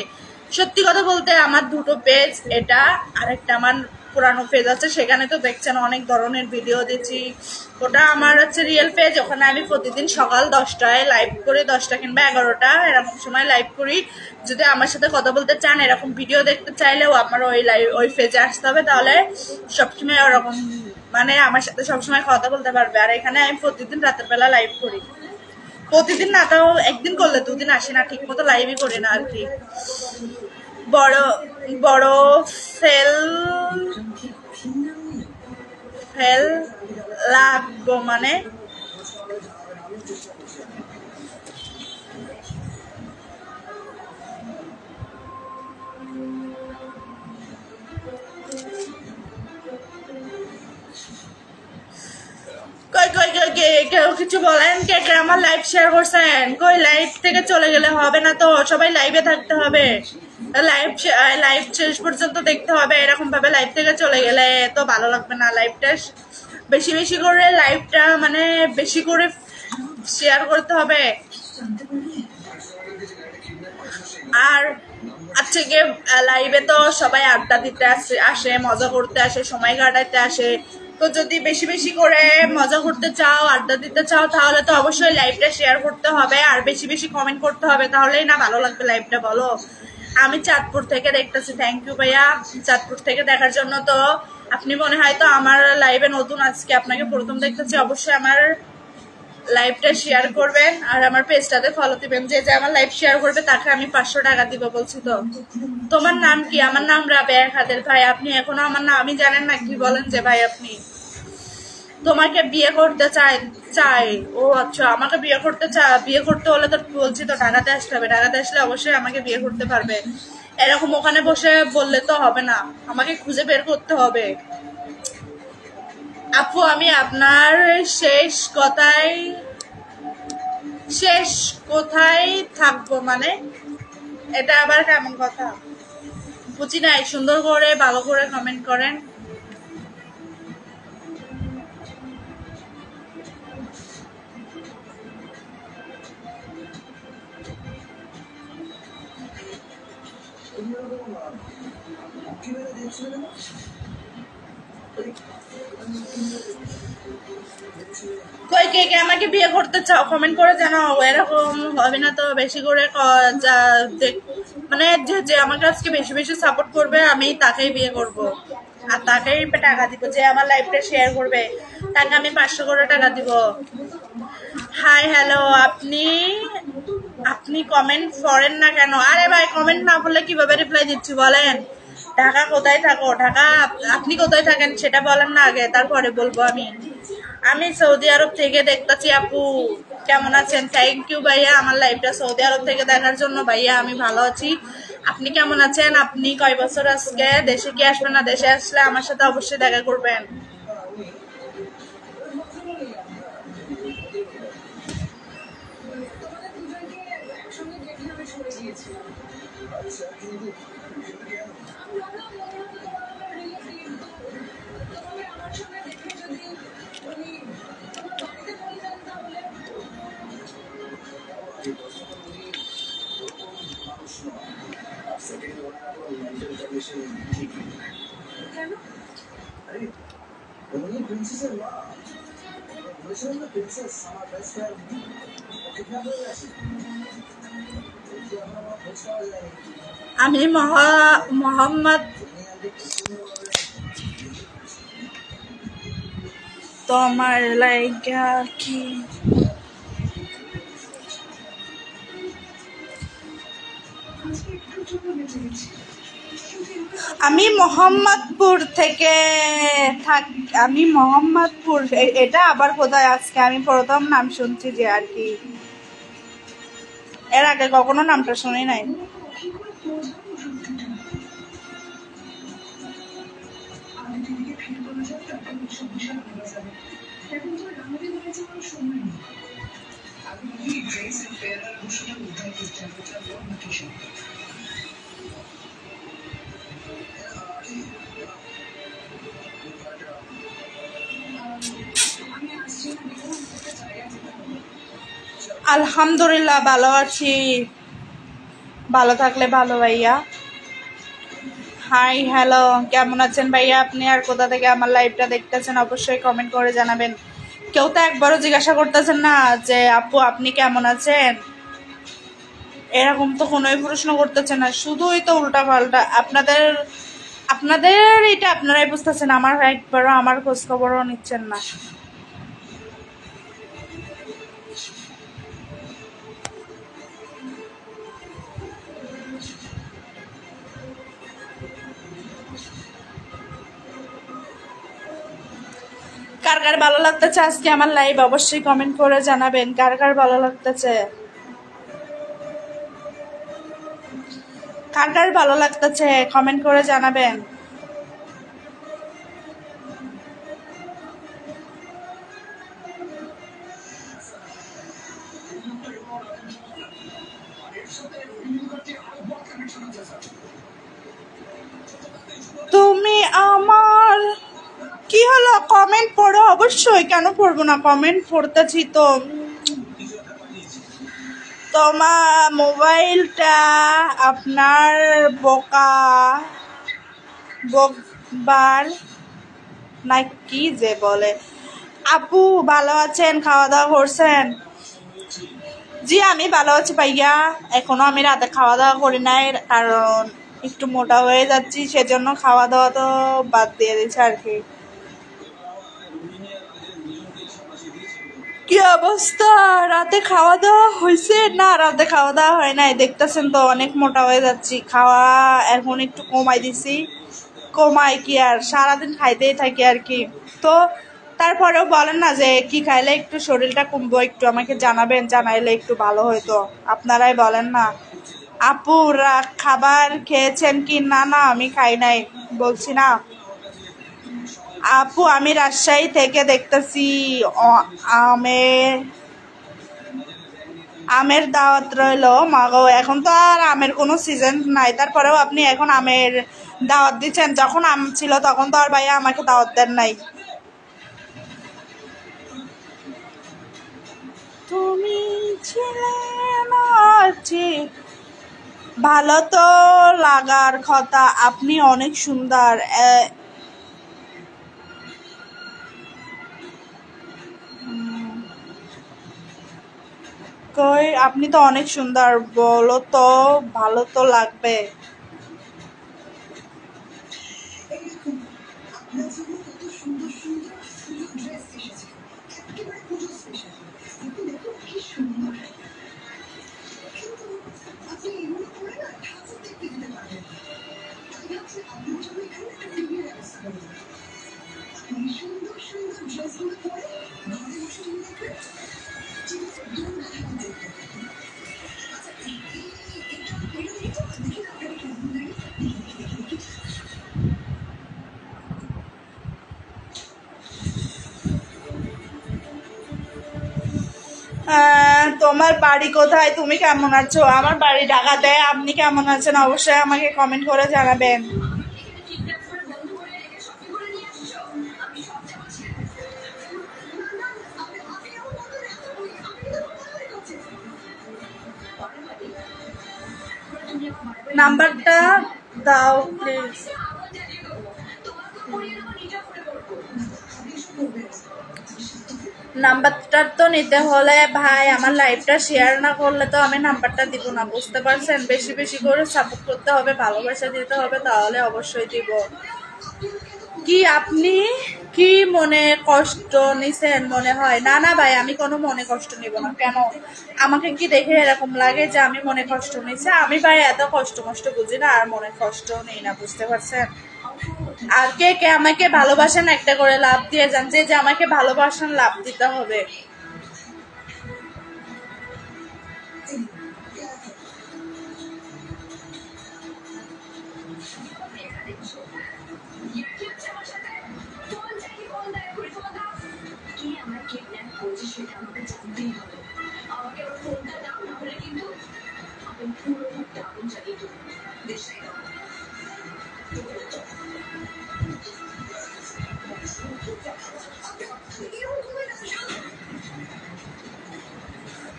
সত্যি কথা বলতে আমার 2টো পেজ, এটা আর একটা আমার পুরানো পেজ আছে, সেখানে তো দেখছেন অনেক ধরনের ভিডিও দিচ্ছি। ওটা আমার হচ্ছে রিয়েল পেজ, ওখানে আমি প্রতিদিন সকাল 10টায় লাইভ করি, 10টা কিংবা 11টা এরকম সময় লাইভ করি। যদি আমার সাথে কথা বলতে চান, এরকম ভিডিও দেখতে চাইলেও আমার ওই পেজে আসতে হবে, তাহলে সবসময় ওরকম মানে আমার সাথে সবসময় কথা বলতে পারবে। আর এখানে আমি প্রতিদিন রাতের বেলা লাইভ করি, প্রতিদিন না তাও একদিন করলে দুদিন আসি না, ঠিক মতো লাইভই করি না আর কি। বড় বড় ফেল লাগবো মানে কই কই কই কেউ কিছু বলেন? কে কে আমার লাইভ শেয়ার করছেন? কই লাইভ থেকে চলে গেলে হবে না তো, সবাই লাইভে থাকতে হবে, লাইভ শেষ পর্যন্ত দেখতে হবে। এরকম ভাবে লাইভ থেকে চলে গেলে তো ভালো লাগবে না। লাইভটা বেশি বেশি করে লাইভটা মানে বেশি করে শেয়ার করতে হবে। আর আচ্ছা গিয়ে লাইভে তো সবাই আড্ডা দিতে আসে, মজা করতে আসে, সময় কাটাতে আসে। তো যদি বেশি বেশি করে মজা করতে চাও, আড্ডা দিতে চাও, তাহলে তো অবশ্যই লাইভটা শেয়ার করতে হবে আর বেশি বেশি কমেন্ট করতে হবে, তাহলেই না ভালো লাগবে লাইভটা, বলো? আমি চাঁদপুর থেকে দেখতেছি। থ্যাংক ইউ ভাইয়া, চাঁদপুর থেকে দেখার জন্য। তো আপনি মনে হয় তো আমার লাইভে নতুন, আজকে আপনাকে প্রথম দেখতেছি। অবশ্যই আমার লাইভটা শেয়ার করবেন আর আমার পেজটাতে ফলো দিবেন। যে যে আমার লাইভ শেয়ার করবে তাকে আমি 500 টাকা দিব বলছি। তো তোমার নাম কি? আমার নাম রাবেয়া খাদের। ভাই আপনি এখনো আমার নামই জানেন না, কি বলেন যে ভাই আপনি? তোমাকে বিয়ে করতে চাই। ও আচ্ছা, আমাকে বিয়ে করতে হলে তো বলছি তো ঢাকাতে আসতে হবে। ঢাকাতে আসলে অবশ্যই আমাকে বিয়ে করতে পারবে। এরকম ওখানে বসে বললে তো হবে না, আমাকে খুঁজে বের করতে হবে। আপু আমি আপনার শেষ কোথায় থাকবো মানে এটা আবার কেমন কথা? বুঝি নাই। সুন্দর করে ভালো করে কমেন্ট করেন। কই কে কে আমাকে বিয়ে করতে চাও কমেন্ট করে জানাও। এরকম হবে না তো, বেশি করে মানে যে আমার কাছে বেশি বেশি সাপোর্ট করবে আমি তাকেই বিয়ে করব আর তাকেই টাকা দিব। যে আমার লাইফটা শেয়ার করবে তাকে আমি 500 করে টাকা দিব। হাই হ্যালো, আপনি কমেন্ট করেন না কেন? আরে ভাই কমেন্ট না করলে কিভাবে রিপ্লাই দিচ্ছি বলেন? ঢাকা কোথায় থাকো? ঢাকা আপনি কোথায় থাকেন সেটা বলেন না আগে, তারপরে বলবো। আমি সৌদি আরব থেকে দেখতেছি। আপু কেমন আছেন? থ্যাংক ইউ ভাইয়া আমার লাইভটা সৌদি আরব থেকে দেখার জন্য। ভাইয়া আমি ভালো আছি, আপনি কেমন আছেন? আপনি কয় বছর আজকে দেশে কি আসবেন না? দেশে আসলে আমার সাথে অবশ্যই দেখা করবেন। আমি মোহাম্মদ তোমার লাইগা কি আমি মোহাম্মদপুর থেকে আমি মোহাম্মদপুর। এটা আবার কোথায়? আজকে আমি প্রথম নাম শুনছি যে আর কি, এর আগে কখনো নামটা শুনি নাই। আলহামদুলিল্লাহ ভালো আছি, ভালো থাকলে ভালো ভাইয়া। হাই হ্যালো, কেমন আছেন ভাইয়া আপনি? আর কোথা থেকে আমার লাইভটা দেখতেছেন অবশ্যই কমেন্ট করে জানাবেন। কেউ তো একবারও জিজ্ঞাসা করতেছেন না যে আপু আপনি কেমন আছেন, এরকম তো কোনোই প্রশ্ন করতেছে না, শুধুই তো উল্টা পাল্টা। আপনাদের আপনাদের এটা আপনারাই বুঝতেছেন, আমার একবারও আমার খোঁজ খবরও নিচ্ছেন না। কার কার ভালো লাগতেছে আজকে আমার লাইভ অবশ্যই কমেন্ট করে জানাবেন কার কার ভালো লাগতেছে, কার কার ভালো লাগতেছে কমেন্ট করে জানাবেন। তুমি আমার কি হলো? কমেন্ট পড়ো অবশ্যই, কেন পড়বো না, কমেন্ট পড়তেছি তো। তোমার মোবাইলটা আপনার বোকা বকবার না কি যে বলে। আপু ভালো আছেন? খাওয়া দাওয়া করছেন? জি আমি ভালো আছি ভাইয়া, এখনো আমি রাতে খাওয়া দাওয়া করি নাই, কারণ একটু মোটা হয়ে যাচ্ছি, সেজন্য খাওয়া দাওয়া তো বাদ দিয়ে দিচ্ছি আর কি। কি অবস্থা, রাতে খাওয়া দাওয়া হয়েছে? না রাতে খাওয়া দাওয়া হয় নাই, দেখতেছেন তো অনেক মোটা হয়ে যাচ্ছি। খাওয়া এখন একটু কমাই দিছি, কমাই কি আর, সারাদিন খাইতেই থাকি আর কি। তো তারপরেও বলেন না যে কি খাইলে একটু শরীরটা কমবো, একটু আমাকে জানাবেন, জানাইলে একটু ভালো হইতো, আপনারাই বলেন না। আপু খাবার খেয়েছেন কি? না না আমি খাই নাই, বলছি না। আপু আমি রাজশাহী থেকে দেখতেছি, আমের দাওয়াত রইলো মাগো। এখন তো আর আমের কোনো সিজন নাই, তারপরেও আপনি এখন আমের দাওয়াত দিচ্ছেন, যখন আম ছিল তখন তো আর ভাইয়া আমাকে দাওয়াত দেন নাই। তুমি ছিলে না ঠিক, ভালো তো লাগার কথা, আপনি অনেক সুন্দর। কই আপনি তো অনেক সুন্দর, বলো তো ভালো তো লাগবে। তোমার বাড়ি কোথায়? তুমি কেমন আছো? আমার বাড়ি ঢাকাতে। আপনি কেমন আছেন অবশ্যই আমাকে কমেন্ট করে জানাবেন। নাম্বারটা দাও প্লিজ। নাম্বারটা তো নিতে হলে ভাই আমার লাইভটা শেয়ার না করলে তো আমি নাম্বারটা দিব না, বুঝতে পারছেন? বেশি বেশি করে সাপোর্ট করতে হবে, ভালোবাসা দিতে হবে, তাহলে অবশ্যই দিব। কি আপনি কি মনে কষ্ট নিছেন মনে হয়? না না ভাই আমি কোনো মনে কষ্ট নিব না। কেন, আমাকে কি দেখে এরকম লাগে যে আমি মনে কষ্ট নিছি? আমি ভাই এত কষ্ট বুঝি না, আর মনে কষ্ট নেই না, বুঝতে পারছেন? আর কে কে আমাকে ভালোবাসেন একটা করে লাভ দিয়ে যান, যে আমাকে ভালোবাসেন লাভ দিতে হবে।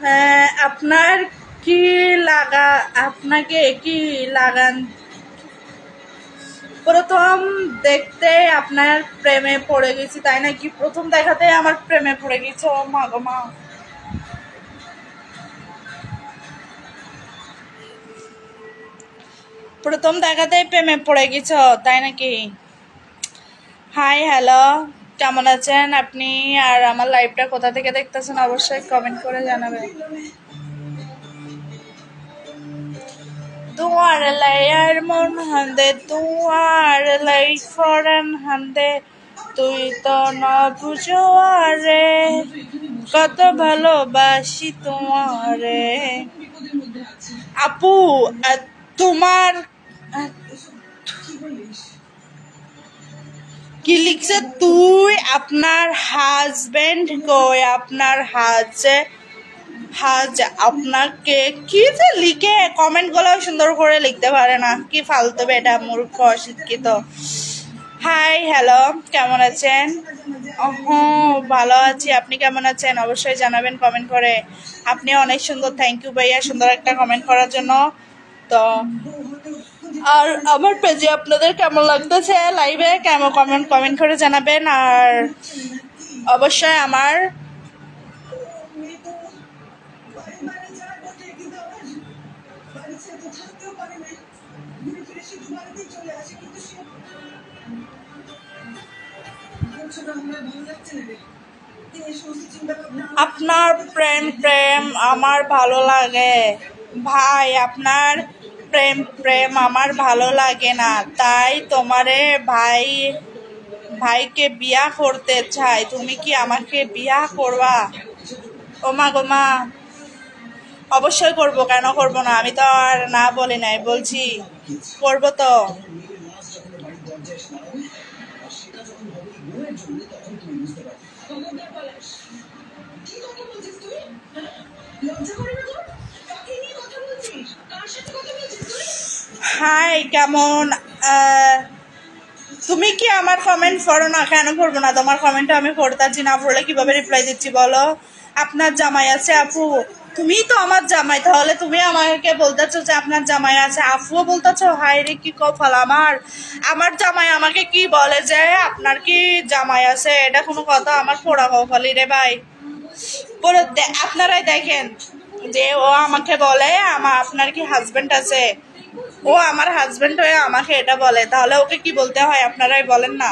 হ্যাঁ আপনার কি লাগা, আপনাকে কি লাগান প্রথম দেখতে আপনার প্রেমে পড়ে গেছি, তাই নাকি? প্রথম দেখাতে আমার প্রেমে পড়ে গেছে? ও মা গো মা। প্রথম দেখাতে প্রেমে পড়ে গেছ, তাই নাকি? হাই হ্যালো, কেমন আছেন আপনি? আর আমার লাইভটা কোথা থেকে দেখতেছেন অবশ্যই কমেন্ট করে জানাবেন। তোমার লাইয়ার মন হান্দে, তোমার লাই ফরান হান্দে, তুই তো না বুঝো আরে, কত ভালোবাসি তোমারে। আপু তোমার কি লিখছে? তুই আপনার হাজবেন্ড কই? আপনার হাজ আপনাকে কি যে লিখে, কমেন্ট গুলো সুন্দর করে লিখতে পারে না, কি ফালতু বেটা মূর্খ অশিক্ষিত। হাই হ্যালো, কেমন আছেন? ভালো আছি, আপনি কেমন আছেন অবশ্যই জানাবেন কমেন্ট করে। আপনি অনেক সুন্দর, থ্যাংক ইউ ভাইয়া সুন্দর একটা কমেন্ট করার জন্য। তো আর আমার পেজে আপনাদের কেমন লাগতেছে লাইভে কেমন কমেন্ট করে জানাবেন। আর অবশ্যই আমার আপনার প্রেম আমার ভালো লাগে ভাই, আপনার প্রেম আমার ভালো লাগে না, তাই তোমারে ভাইকে বিয়া করতে চাই। তুমি কি আমাকে বিয়া করবা? ও মা গো মা, অবশ্যই করব, কেন করব না? আমি তো আর না বলি নাই, বলছি করব তো। হাই কেমন, তুমি কি আমার কমেন্ট পড়ো না? কেন পড়বো না? তোমার কমেন্ট আমি পড়তাছি না, পড়লে কিভাবে রিপ্লাই দিচ্ছি বলো? আপনার জামাই আছে? আপু তুমি তো আমার জামাই, তাহলে তুমি আমাকে বলতেছো যে আপনার জামাই আছে, আফুও বলতেছো? হাই রে কি কপাল আমার জামাই আমাকে কি বলে যে আপনার কি জামাই আছে? এটা কোনো কথা? আমার পোড়া কপালি রে ভাই। আপনারাই দেখেন যে ও আমাকে বলে আপনার কি হাজবেন্ড আছে? ও আমার হাজবেন্ড হয়ে আমাকে এটা বলে, তাহলে ওকে কি বলতে হয় আপনারাই বলেন না।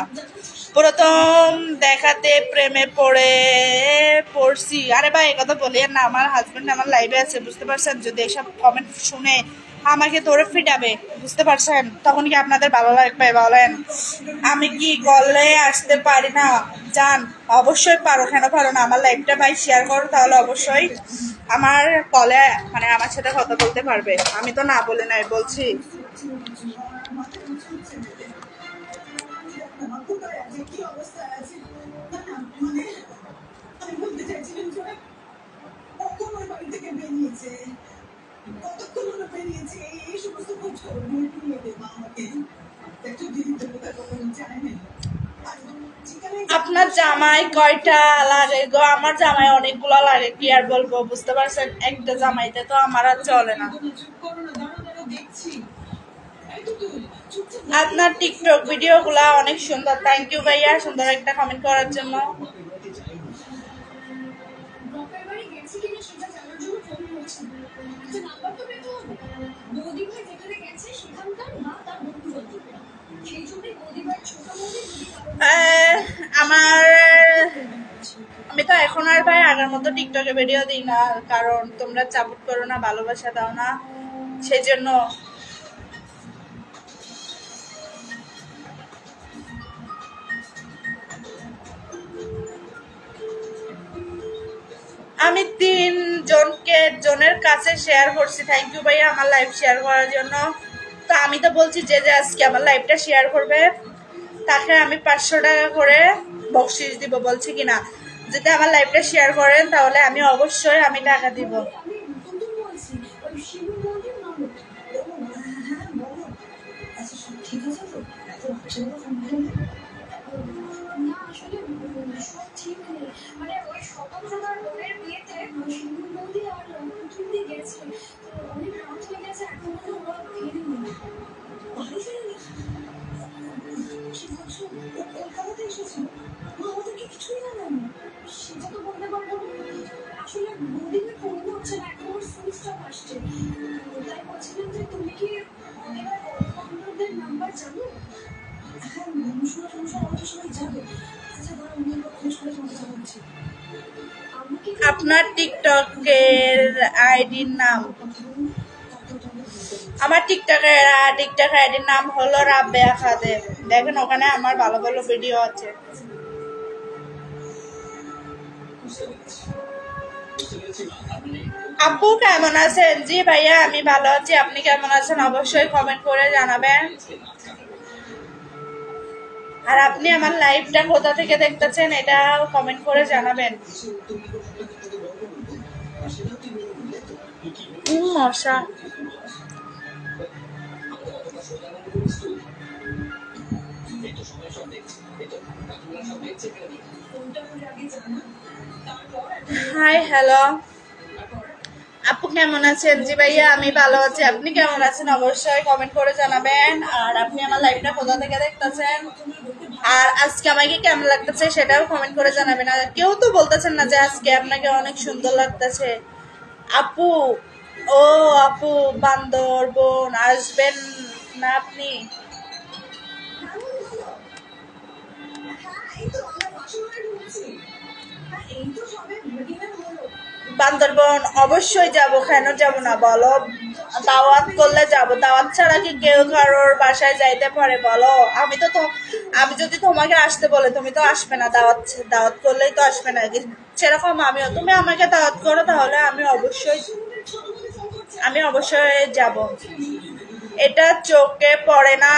প্রথম দেখাতে প্রেমে পড়ছি, আরে ভাই কথা বলিয়েন না, আমার হাজবেন্ড আমার লাইভে আছে, বুঝতে পারছেন? যদি এসব কমেন্ট শুনে আমাকে ধরে ফিটাবে, বুঝতে পারছেন? তখন কি আপনাদের ভালো লাগবে বলেন? আমি কি কলে আসতে পারি না? জান অবশ্যই পারো, কেন পারো না? আমার লাইভটা ভাই শেয়ার করো, তাহলে অবশ্যই আমার কলে মানে আমার সাথে কথা বলতে পারবে। আমি তো না বলে নাই, বলছি। আপনার জামাই কয়টা লাগে গো? আমার জামাই অনেকগুলো লাগে, কি আর বলবো, বুঝতে পারছেন? একটা জামাইতে তো আমার আর চলে না। আপনার টিকটক ভিডিও গুলা অনেক সুন্দর, থ্যাংক ইউ ভাইয়া সুন্দর একটা কমেন্ট করার জন্য। আমি তো এখন আর ভাই আগের মতো টিকটকে ভিডিও দিই না, কারণ তোমরা সাপোর্ট করো না, ভালোবাসা দাও না, সেই জন্য। আমি 3 জনের কাছে শেয়ার করছি, থ্যাংক ইউ ভাইয়া আমার লাইভ শেয়ার করার জন্য। তো আমি তো বলছি যে আজকে আমার লাইভটা শেয়ার করবে তাকে আমি 500 টাকা করে বকশিস দিব, বলছি কিনা? যদি আমার লাইভটা শেয়ার করেন তাহলে আমি অবশ্যই টাকা দিব। জানো হ্যাঁ মানুষরা আমাদের সবাই যাবে আচ্ছা ধরো আমি একবার খোঁজ করে তোমাকে জানাচ্ছি আমাকে আপনার টিকটকের আইডির নাম, আমার টিকটক আইডির নাম হলো রাবেয়া খাদেম। দেখেন ওখানে আমার ভালো ভালো ভিডিও আছে। আপু কেমন আছেন? জি ভাইয়া আমি ভালো আছি, আপনি কেমন আছেন অবশ্যই কমেন্ট করে জানাবেন। আর আপনি আমার লাইভটা কোথা থেকে দেখতেছেন এটাও কমেন্ট করে জানাবেন। মশা হাই হ্যালো আপু কেমন আছেন? জি ভাইয়া আমি ভালো আছি, আপনি কেমন আছেন অবশ্যই কমেন্ট করে জানাবেন। আর আপনি আমার লাইভটা কোথা থেকে দেখতেছেন আর আজকে আমাকে কেমন লাগতেছে সেটাও কমেন্ট করে জানাবেন। আর কেউ তো বলতেছেন না যে আজকে আপনাকে অনেক সুন্দর লাগতেছে। আপু ও আপু বান্দরবন আসবেন না আপনি? বান্দরবন অবশ্যই যাব, কেন যাব না বলো? দাওয়াত করলে যাব, দাওয়াত ছাড়া কি কেউ কারোর বাসায় যাইতে পারে বলো? আমি যদি তোমাকে আসতে বলে তুমি তো আসবে না, দাওয়াত করলেই তো আসবে না। সেরকম আমিও, তুমি আমাকে দাওয়াত করো তাহলে আমি অবশ্যই যাব। এটা চোখে পড়ে না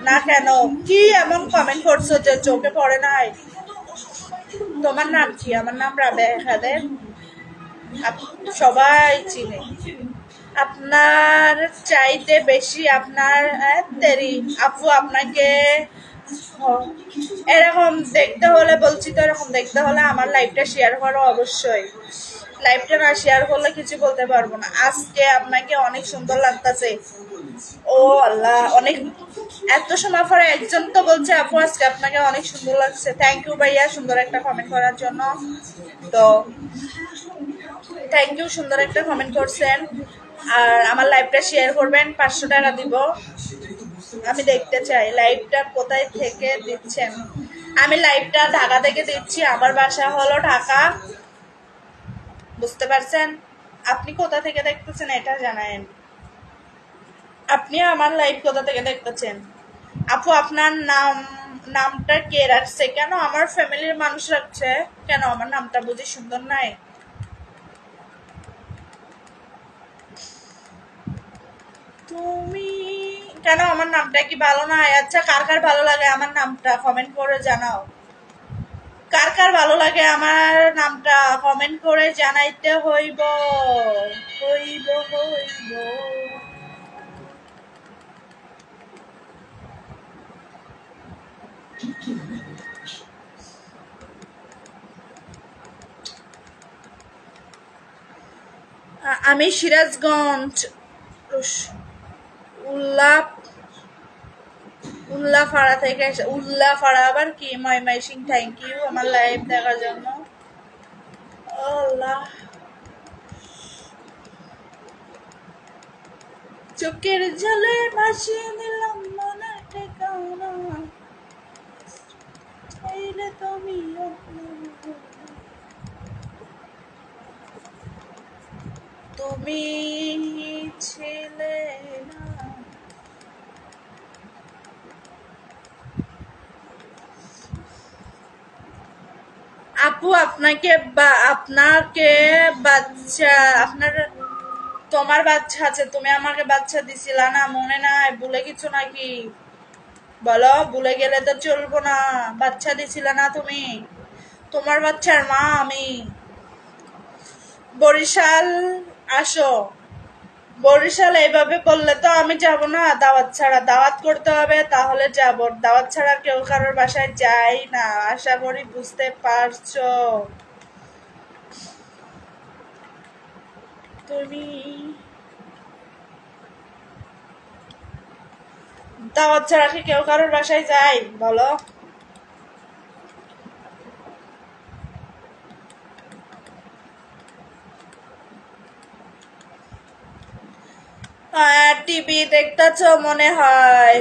না কেন? কি এমন কমেন্ট করছো যে চোখে পড়ে নাই? তোমার নাম কি? আমার নাম রাবেয়া খাদেম, সবাই চিনে। আপনার চাইতে বেশি আপনার দেরি আপু, আপনাকে এরকম দেখতে হলে বলছি তো, এরকম দেখতে হলে আমার লাইভটা শেয়ার করো অবশ্যই। লাইভটা না শেয়ার করলে কিছু বলতে পারবো না। আজকে আপনাকে অনেক সুন্দর লাগতেছে। ও আল্লাহ, অনেক এত সময় পরে একজন তো বলছে আপু আজকে আপনাকে অনেক সুন্দর লাগছে। থ্যাংক ইউ ভাইয়া সুন্দর একটা কমেন্ট করার জন্য। তো থ্যাংক ইউ, সুন্দর একটা কমেন্ট করছেন। আর আমার লাইভটা শেয়ার করবেন, 500 টাকা দিব। আমি দেখতে চাই লাইভটা কোথায় থেকে দিচ্ছেন। আমি লাইভটা ঢাকা থেকে দিচ্ছি, আমার বাসা হলো ঢাকা, বুঝতে পারছেন? আপনি কোথা থেকে দেখতেছেন এটা জানায়েন। আপনি আমার লাইভ কোথা থেকে দেখতেছেন? আপু আপনার নামটা কে রাখছে? কেন আমার ফ্যামিলির মানুষ রাখছে? কেন আমার নামটা বুঝি সুন্দর নাই? তুমি কেন আমার নামটা কি ভালো না? আচ্ছা কার কার ভালো লাগে আমার নামটা কমেন্ট করে জানাও। কার কার ভালো লাগে আমার নামটা কমেন্ট করে জানাইতে হইব। আমি সিরাজগঞ্জ উল্লাপাড়া থেকে। উল্লাপাড়া আবার কি? ময়মনসিং। থ্যাংক ইউ আমার লাইভ দেখার জন্য। আল্লাহ, চোখের জলে ভাসিয়ে দিলাম মনের ঠিকানা, চাইলে তুমি তুমি ছিলে না। আপু আপনাকে বাচ্চা তোমার বাচ্চা আছে, তুমি আমাকে বাচ্চা দিছিলা না, মনে নাই? ভুলে কিছু নাকি বলো? ভুলে গেলে তো চলবো না। বাচ্চা দিছিলা না তুমি? তোমার বাচ্চার মা আমি। বরিশাল আসো। বরিশাল এইভাবে বললে তো আমি যাব না। দাওয়াত ছাড়া, দাওয়াত করতে হবে তাহলে যাব। দাওয়াত ছাড়া কেউ কারোর বাসায় যাই না, আশা করি বুঝতে পারছো। তুমি দাওয়াত ছাড়া কি কেউ কারোর বাসায় যায় বলো? টিভি দেখতেছ মনে হয়।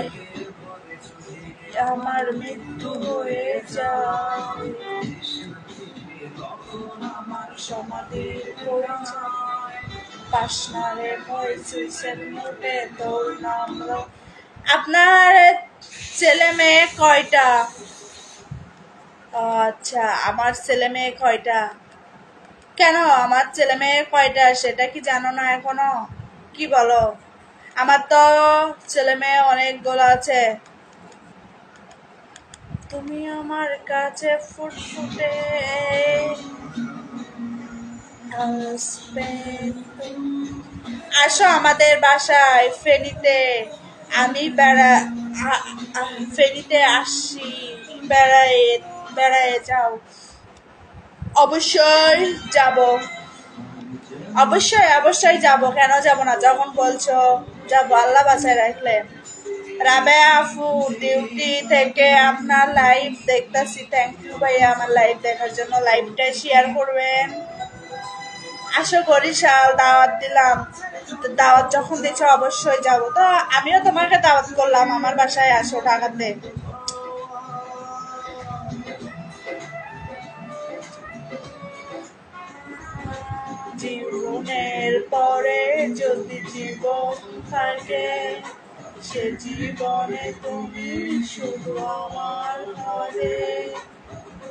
আমার মৃত্যু হয়ে যায়, আমার সমাধির পরিচয়, পাশনারে ভয়েসের মোটে তোর নাম। আপনার ছেলে মেয়ে কয়টা? আচ্ছা, আমার ছেলে মেয়ে কয়টা? কেন আমার ছেলে মেয়ে কয়টা সেটা কি জানো না এখনো? কি বলো? আমার তো ছেলে মেয়ে অনেকগুলো আছে। তুমি আমার কাছে ফুটফুটে আসো আমাদের বাসায় ফেনীতে। আমি ফেনীতে আসি, বেড়ায় যাও। অবশ্যই যাব, অবশ্যই যাব, কেন যাব না? যখন বলছো যাবো, আল্লাহ বাসায় রাখলে। রাবেয়া আপু ডিউটি থেকে আপনার লাইভ দেখতেছি। থ্যাংক ইউ ভাইয়া আমার লাইভ দেখার জন্য। লাইভটা শেয়ার করবেন। আসো বরিশাল, দাওয়াত দিলাম, দাওয়াত যখন দিচ্ছ অবশ্যই যাব। তো আমিও তোমাকে দাওয়াত করলাম আমার বাসায়, আসো ঢাকাতে। জীবনের পরে যদি জীবন থাকে, সে জীবনে তুমি শুধু আমার ঘরে,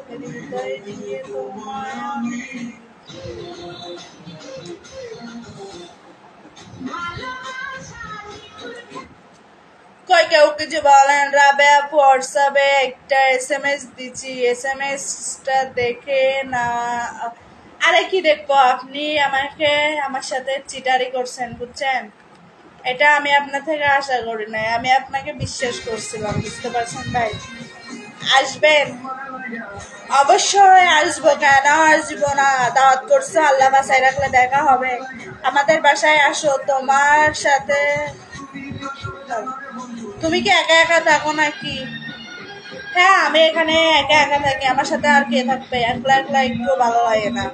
হৃদয় দিয়ে তোমায় আমি। কই কেউ কিছু বলেন? রাবেয়া হোয়াটসঅ্যাপে একটা SMS দিচ্ছি, SMSটা দেখে না। আরে কি দেখবো? আপনি আমার সাথে চিটারি করছেন, বুঝছেন? এটা আমি আপনার থেকে আশা করি নাই, আমি আপনাকে বিশ্বাস করছিলাম, বুঝতে পারছেন ভাই? আসবেন, অবশ্যই আসবো, কেন আসবো না? দাওয়াত করছো, আল্লাহ বাসায় রাখলে দেখা হবে। আমাদের বাসায় আসো, তোমার সাথে। তুমি কি একা একা থাকো নাকি? হ্যাঁ, আমি এখানে একা একা থাকি, আমার সাথে আর কে থাকবে? একলা একলা একটু ভালো লাগে না।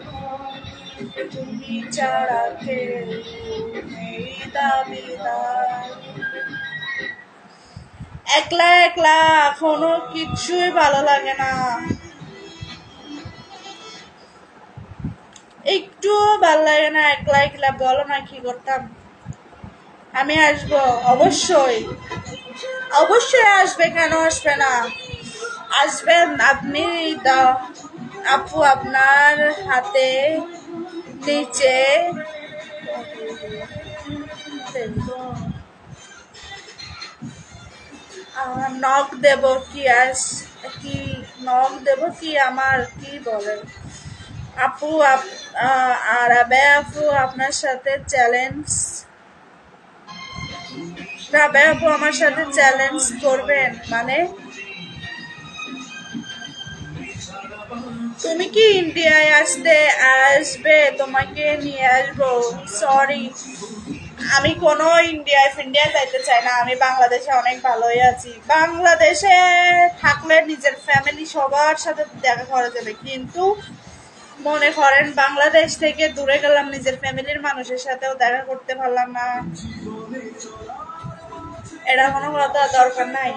তুমি ছাড়া কেউ নেই দাবিদার। একলা একলা এখনো কিছুই ভালো লাগে না, একটু ভালো লাগে না একলা একলা। বলো না কি করতাম? আমি আসবো, অবশ্যই আসবে, কেন আসবে না? আসবেন আপনি। আপু আপনার হাতে নিচে নখ দেব কি? কি নখ দেব কি? আমার কি বলেন আপু? আর আপু আপনার সাথে চ্যালেঞ্জ, রাবেয়া আপু আমার সাথে চ্যালেঞ্জ করবেন মানে? তুমি কি ইন্ডিয়ায় আসবে? তোমাকে নিয়ে আসবো। সরি, আমি কোনো ইন্ডিয়ায় যাইতে চাই না। আমি বাংলাদেশে অনেক ভালোই আছি। বাংলাদেশে থাকলে নিজের ফ্যামিলি সবার সাথে দেখা করা যাবে, কিন্তু মনে করেন বাংলাদেশ থেকে দূরে গেলাম, নিজের ফ্যামিলির মানুষের সাথেও দেখা করতে পারলাম না, এটা কোনো কথা দরকার নাই।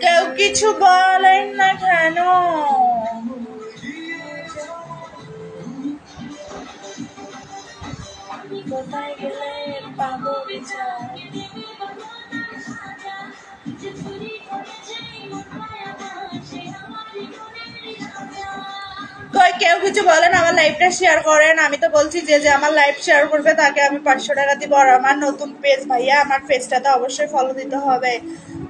কেউ কিছু বলেন না কেন? কোথায় গেলে পাবো বিচার? কই কেউ কিছু বলেন? আমার লাইভটা শেয়ার করেন। আমি তো বলছি যে আমার লাইভ শেয়ার করবে তাকে আমি 500 টাকা দিব। আর আমার নতুন পেজ ভাইয়া, আমার পেজটাতে অবশ্যই ফলো দিতে হবে।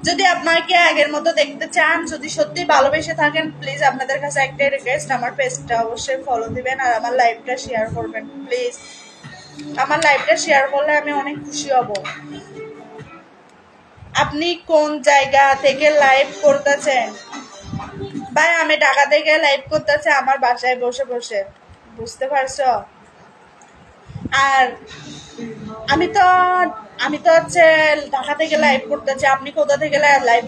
যদি আপনাকে আগের মতো দেখতে চান, যদি সত্যি ভালোবেসে থাকেন, প্লিজ আপনাদের কাছে একটাই রিকোয়েস্ট, আমার পেজটা অবশ্যই ফলো দিবেন আর আমার লাইভটা শেয়ার করবেন প্লিজ। আমার লাইভটা শেয়ার করলে আমি অনেক খুশি হব। আপনি কোন জায়গা থেকে লাইভ করতেছেন? ভাই আমি ঢাকা থেকে লাইভ করতেছি আমার বাসায় বসে বসে, বুঝতে পারছো? আর আমি তো হচ্ছে ঢাকা থেকে লাইভ করতেছি। আপনি কোথা থেকে লাইভ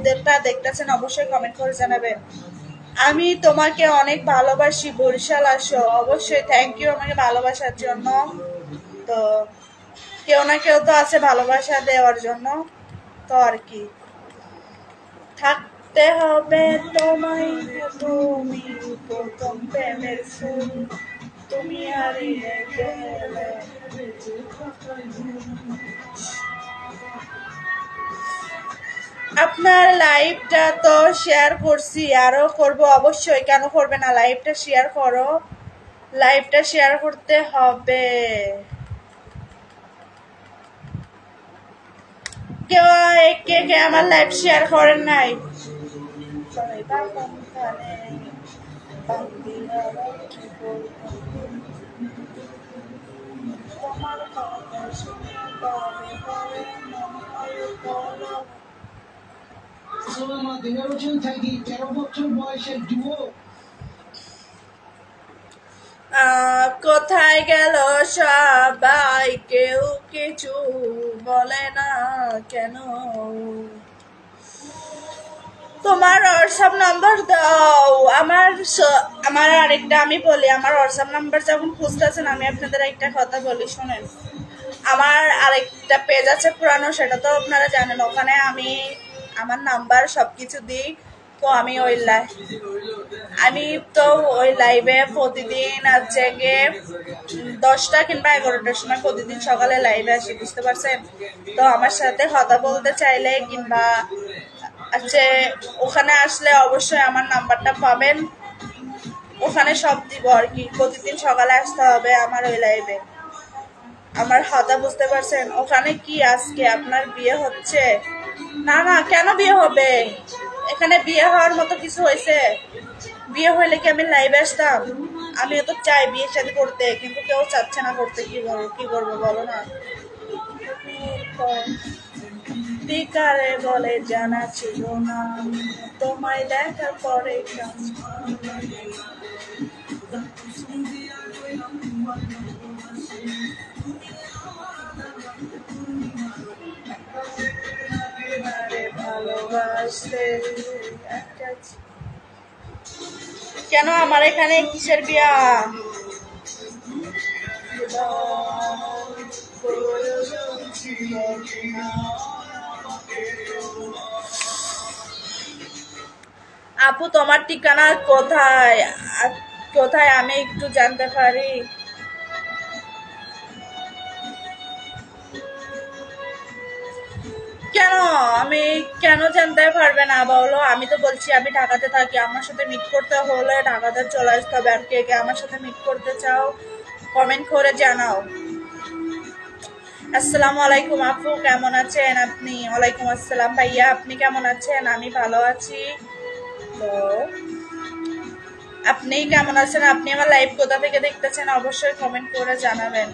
দেখতেছেন অবশ্যই কমেন্ট করে জানাবেন। আমি তোমাকে অনেক ভালোবাসি, বরিশাল আসো। অবশ্যই, থ্যাংক ইউ আমাকে ভালোবাসার জন্য। তো কেউ না কেউ তো আছে ভালোবাসা দেওয়ার জন্য, তো আর কি। থাকতে হবে তোমায়, তুমি প্রথম প্রেমের ফুল, তুমি হারিয়ে গেলে। আপনার লাইভটা তো শেয়ার করছি, আরো করব অবশ্যই, কেন করবে না? লাইভটা শেয়ার করো, লাইভটা শেয়ার করতে হবে। কেউ কে কে আমার লাইভ শেয়ার করেন নাই? কোথায় গেল সবাই, কেউ কিছু বলে না কেন? তোমার হোয়াটসঅ্যাপ নাম্বার দাও। আমার আরেকটা, আমি বলি, আমার হোয়াটসঅ্যাপ নাম্বার যখন খুঁজতেছেন, আমি আপনাদের একটা কথা বলি শুনেন। আমার আরেকটা পেজ আছে পুরানো, সেটা তো আপনারা জানেন, ওখানে আমি আমার নাম্বার সবকিছু দিই। তো আমি ওই লাইভে প্রতিদিন আছে গিয়ে 10টা কিংবা 11টার সময় প্রতিদিন সকালে লাইভে আসি, বুঝতে পারছেন? তো আমার সাথে কথা বলতে চাইলে কিংবা ওখানে আসলে অবশ্যই আমার নাম্বারটা পাবেন, ওখানে সব দিব আর কি। প্রতিদিন সকালে আসতে হবে আমার ওই লাইভে। আমার কথা বুঝতে পারছেন? ওখানে কি আজকে আপনার বিয়ে হচ্ছে? না না, কেন বিয়ে হবে? এখানে বিয়ে হওয়ার মতো কিছু হয়েছে? বিয়ে হইলে কি আমি লাইভে আসতাম? আমিও তো চাই বিয়ে শাদী করতে, কিন্তু কেউ চাচ্ছে না করতে। কি করবো বলো না? বিকারে বলে জানা ছিল না, তোমায় দেখার পরে কেন আমার এখানে কিসের বিয়া? আপু তোমার ঠিকানা কোথায়? কোথায় আমি একটু জানতে পারি? কেন জানতে পারবে না বলো? আমি তো বলছি আমি ঢাকাতে থাকি, আমার সাথে মিট করতে হলে ঢাকাতে চলে আসতে হবে। আর কে কে আমার সাথে মিট করতে চাও কমেন্ট করে জানাও। আসসালামু আলাইকুম আপু, কেমন আছেন আপনি? ওয়ালাইকুম আসসালাম ভাইয়া, আপনি কেমন আছেন? আমি ভালো আছি। তো আপনি কেমন আছেন? আপনি আমার লাইভ কোথা থেকে দেখতেছেন অবশ্যই কমেন্ট করে জানাবেন।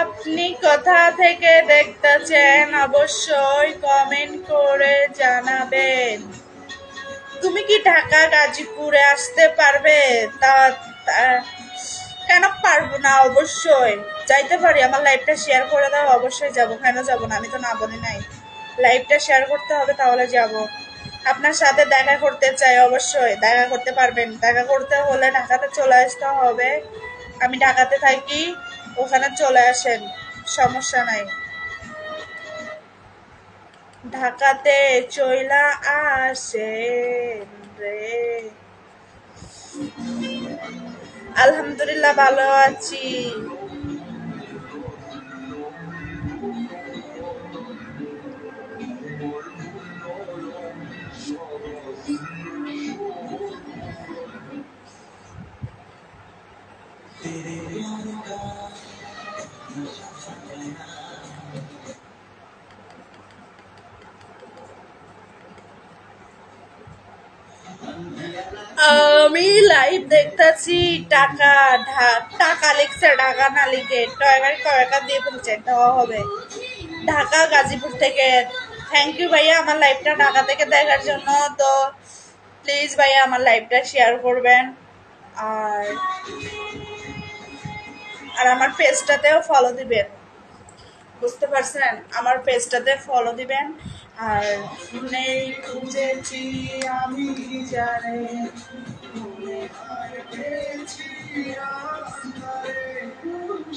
আপনি কোথা থেকে দেখতেছেন অবশ্যই কমেন্ট করে জানাবেন। তুমি কি ঢাকা গাজীপুরে আসতে পারবে? কেন পারবো না? অবশ্যই যাইতে পারি। আমার লাইভটা শেয়ার করে দাও, অবশ্যই যাব। কেন যাব না? আমি তো না বলি নাই। লাইভটা শেয়ার করতে হবে, তাহলে যাব। আপনার সাথে দেখা করতে চাই, অবশ্যই দেখা করতে পারবেন। দেখা করতে হলে ঢাকাতে চলে আসতে হবে। আমি ঢাকাতে থাকি, ওখানে চলে আসেন, সমস্যা নাই। ঢাকাতে চইলা আসেন রে। আলহামদুলিল্লাহ ভালো আছি। আমি লাইভ দেখতেছি। টাকা লিখছে, ঢাকা না লিখে টাকা দিয়ে ফেলছে। দেওয়া হবে ঢাকা গাজীপুর থেকে থ্যাংক ইউ ভাইয়া আমার লাইভটা ঢাকা থেকে দেখার জন্য। তো প্লিজ ভাইয়া আমার লাইভটা শেয়ার করবেন, আর আর আমার পেজটাতেও ফলো দিবেন, বুঝতে পারছেন? আমার পেজটাতে ফলো দিবেন। আর নেই খুঁজেছি আমি জানে মনে হয় পেয়েছি আন্ধারে।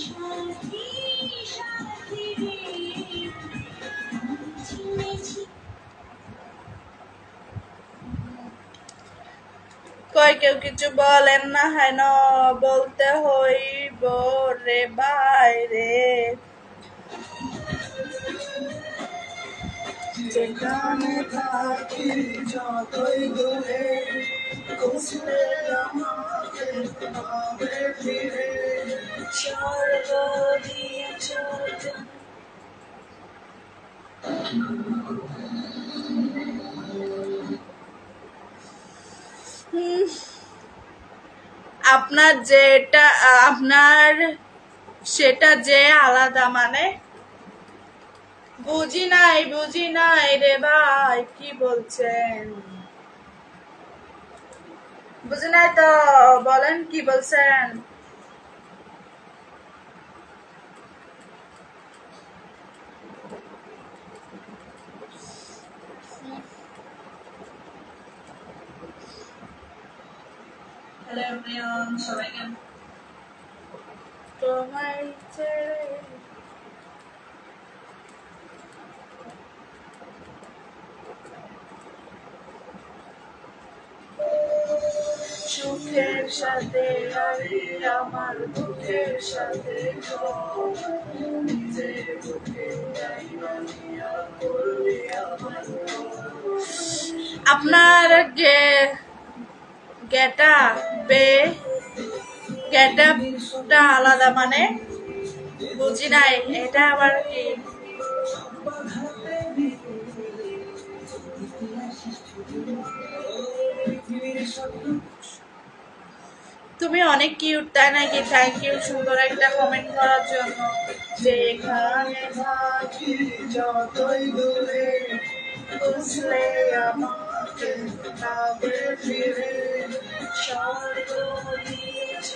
সাথী সাথী রে চিনেছি। কই কেউ কিছু বলেন না, হেন বলতে হইব রে বাইরে, যেখানে থাকি যতই দূরে খুঁজলে আমাকে পাবে ফিরে, স্বর্গ দিয়েছ। আপনার যেটা আপনার সেটা যে আলাদা মানে বুঝি নাই রে ভাই, কি বলছেন? বুঝি নাই তো, বলেন কি বলছেন? হ্যালো এভরিওয়ান, সবাই কেমন? তোমায় ছেড়ে সুখের সাথে হারি আমার দুঃখের সাথে নিজের বুকে আপনার গেটআপটা আলাদা মানে বুঝি নাই, এটা আবার কি? তুমি অনেক কিউট, তাই নাকি? থ্যাংক ইউ সুন্দর একটা কমেন্ট করার জন্য। যেখানে থাকি যতই দূরে বুঝলে আমাকে পাবে ফিরে, স্বর্গ দিয়েছ।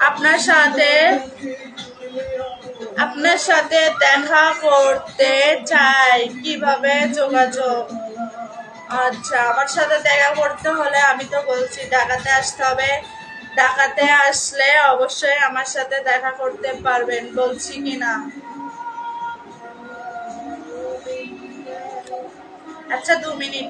আপনার সাথে দেখা করতে চাই, কিভাবে যোগাযোগ? আচ্ছা, আমার সাথে দেখা করতে হলে আমি তো বলছি ঢাকাতে আসতে হবে। ঢাকাতে আসলে অবশ্যই আমার সাথে দেখা করতে পারবেন, বলছি কিনা? আচ্ছা 2 মিনিট।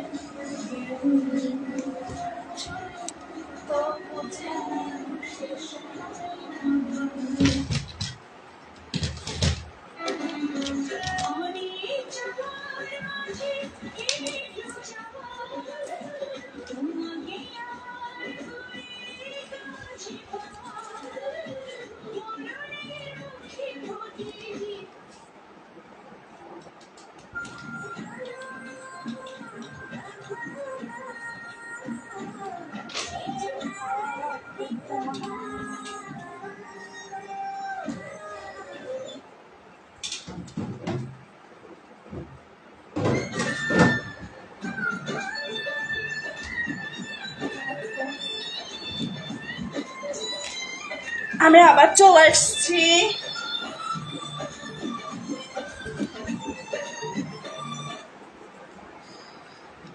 আমি আবার চলে এসেছি।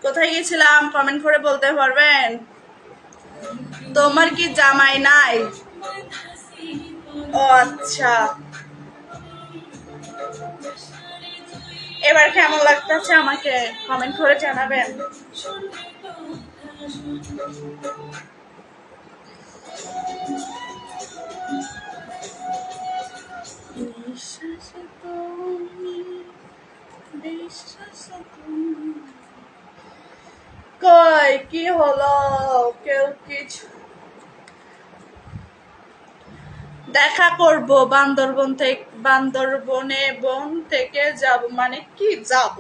কোথায় গেছিলাম কমেন্ট করে বলতে পারবেন? তোমার কি জামাই নাই? ও আচ্ছা, এবার কেমন লাগতেছে আমাকে কমেন্ট করে জানাবেন। কই কি হলো? কেউ কিছু দেখা করব বান্দরবনে বন থেকে যাব মানে কি যাব?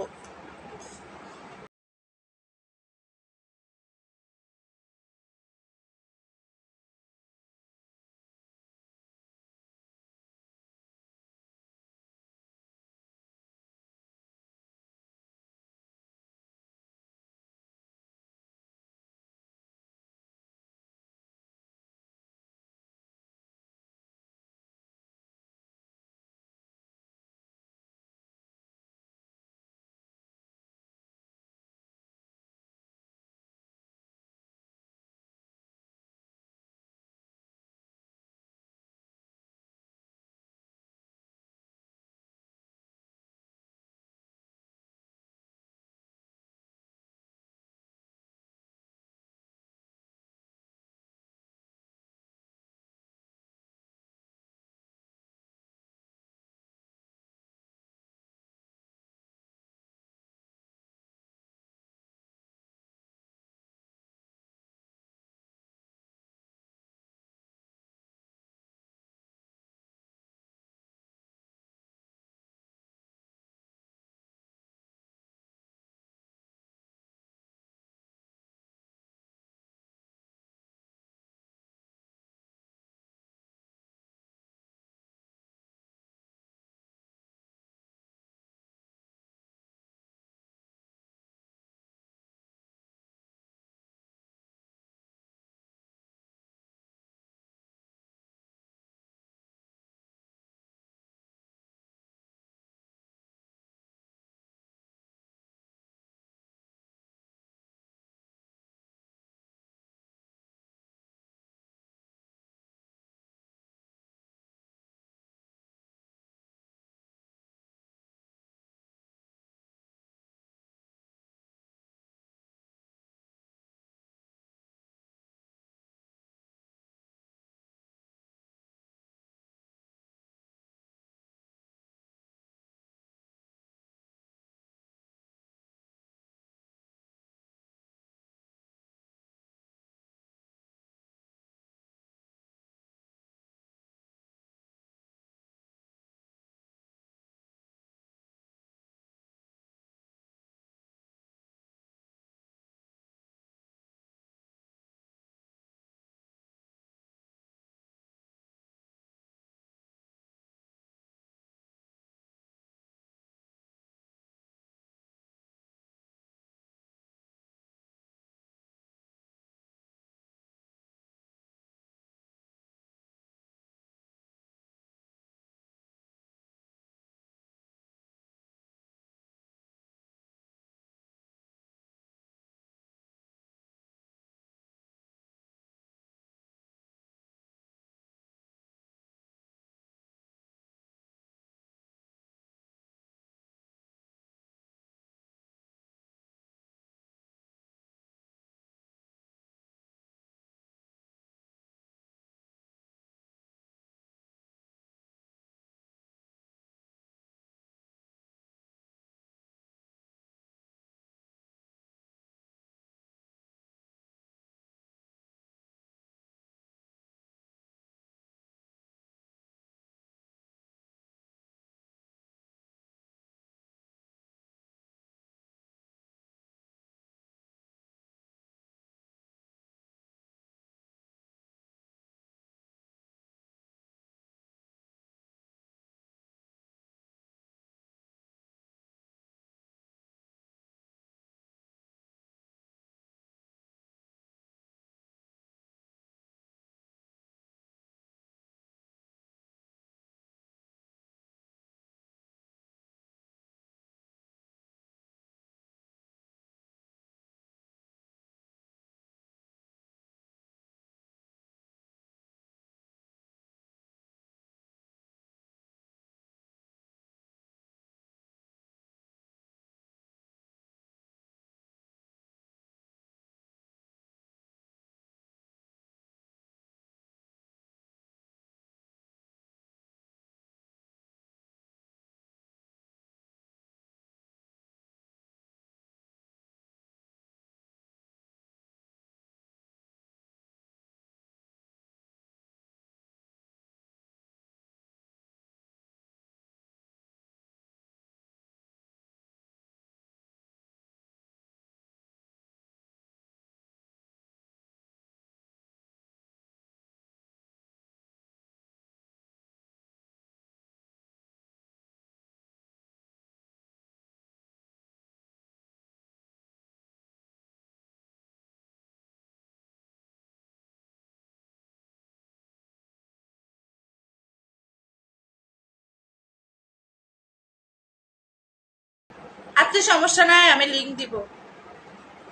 আচ্ছা সমস্যা নাই, আমি লিংক দিব।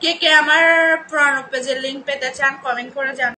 কে কে আমার পুরানো পেজের লিংক পেতে চান কমেন্ট করে জানান।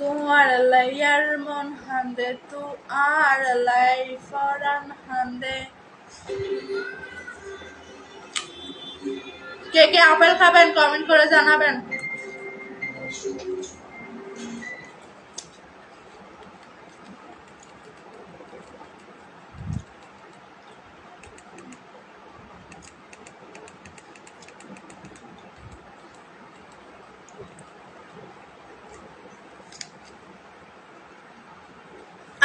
তোমার লাইয়ার মন হান্দে তু আর লাই ফরান হান্দে। কে কে আপেল খাবেন কমেন্ট করে জানাবেন।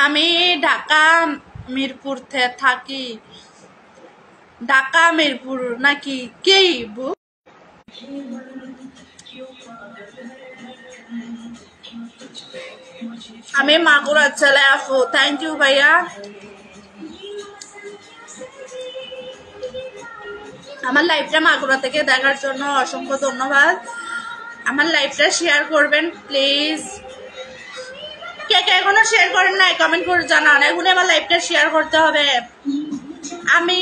আমি ঢাকা মিরপুর থাকি। ঢাকা মিরপুর নাকি কে? আমি মাগুরার ছেলে আপু। থ্যাংক ইউ ভাইয়া। আমার লাইভটা মাগুরা থেকে দেখার জন্য অসংখ্য ধন্যবাদ। আমার লাইভটা শেয়ার করবেন প্লিজ। কে কে এখনো শেয়ার করেন নাই কমেন্ট করে জানান। এখন আমার লাইভটা শেয়ার করতে হবে। আমি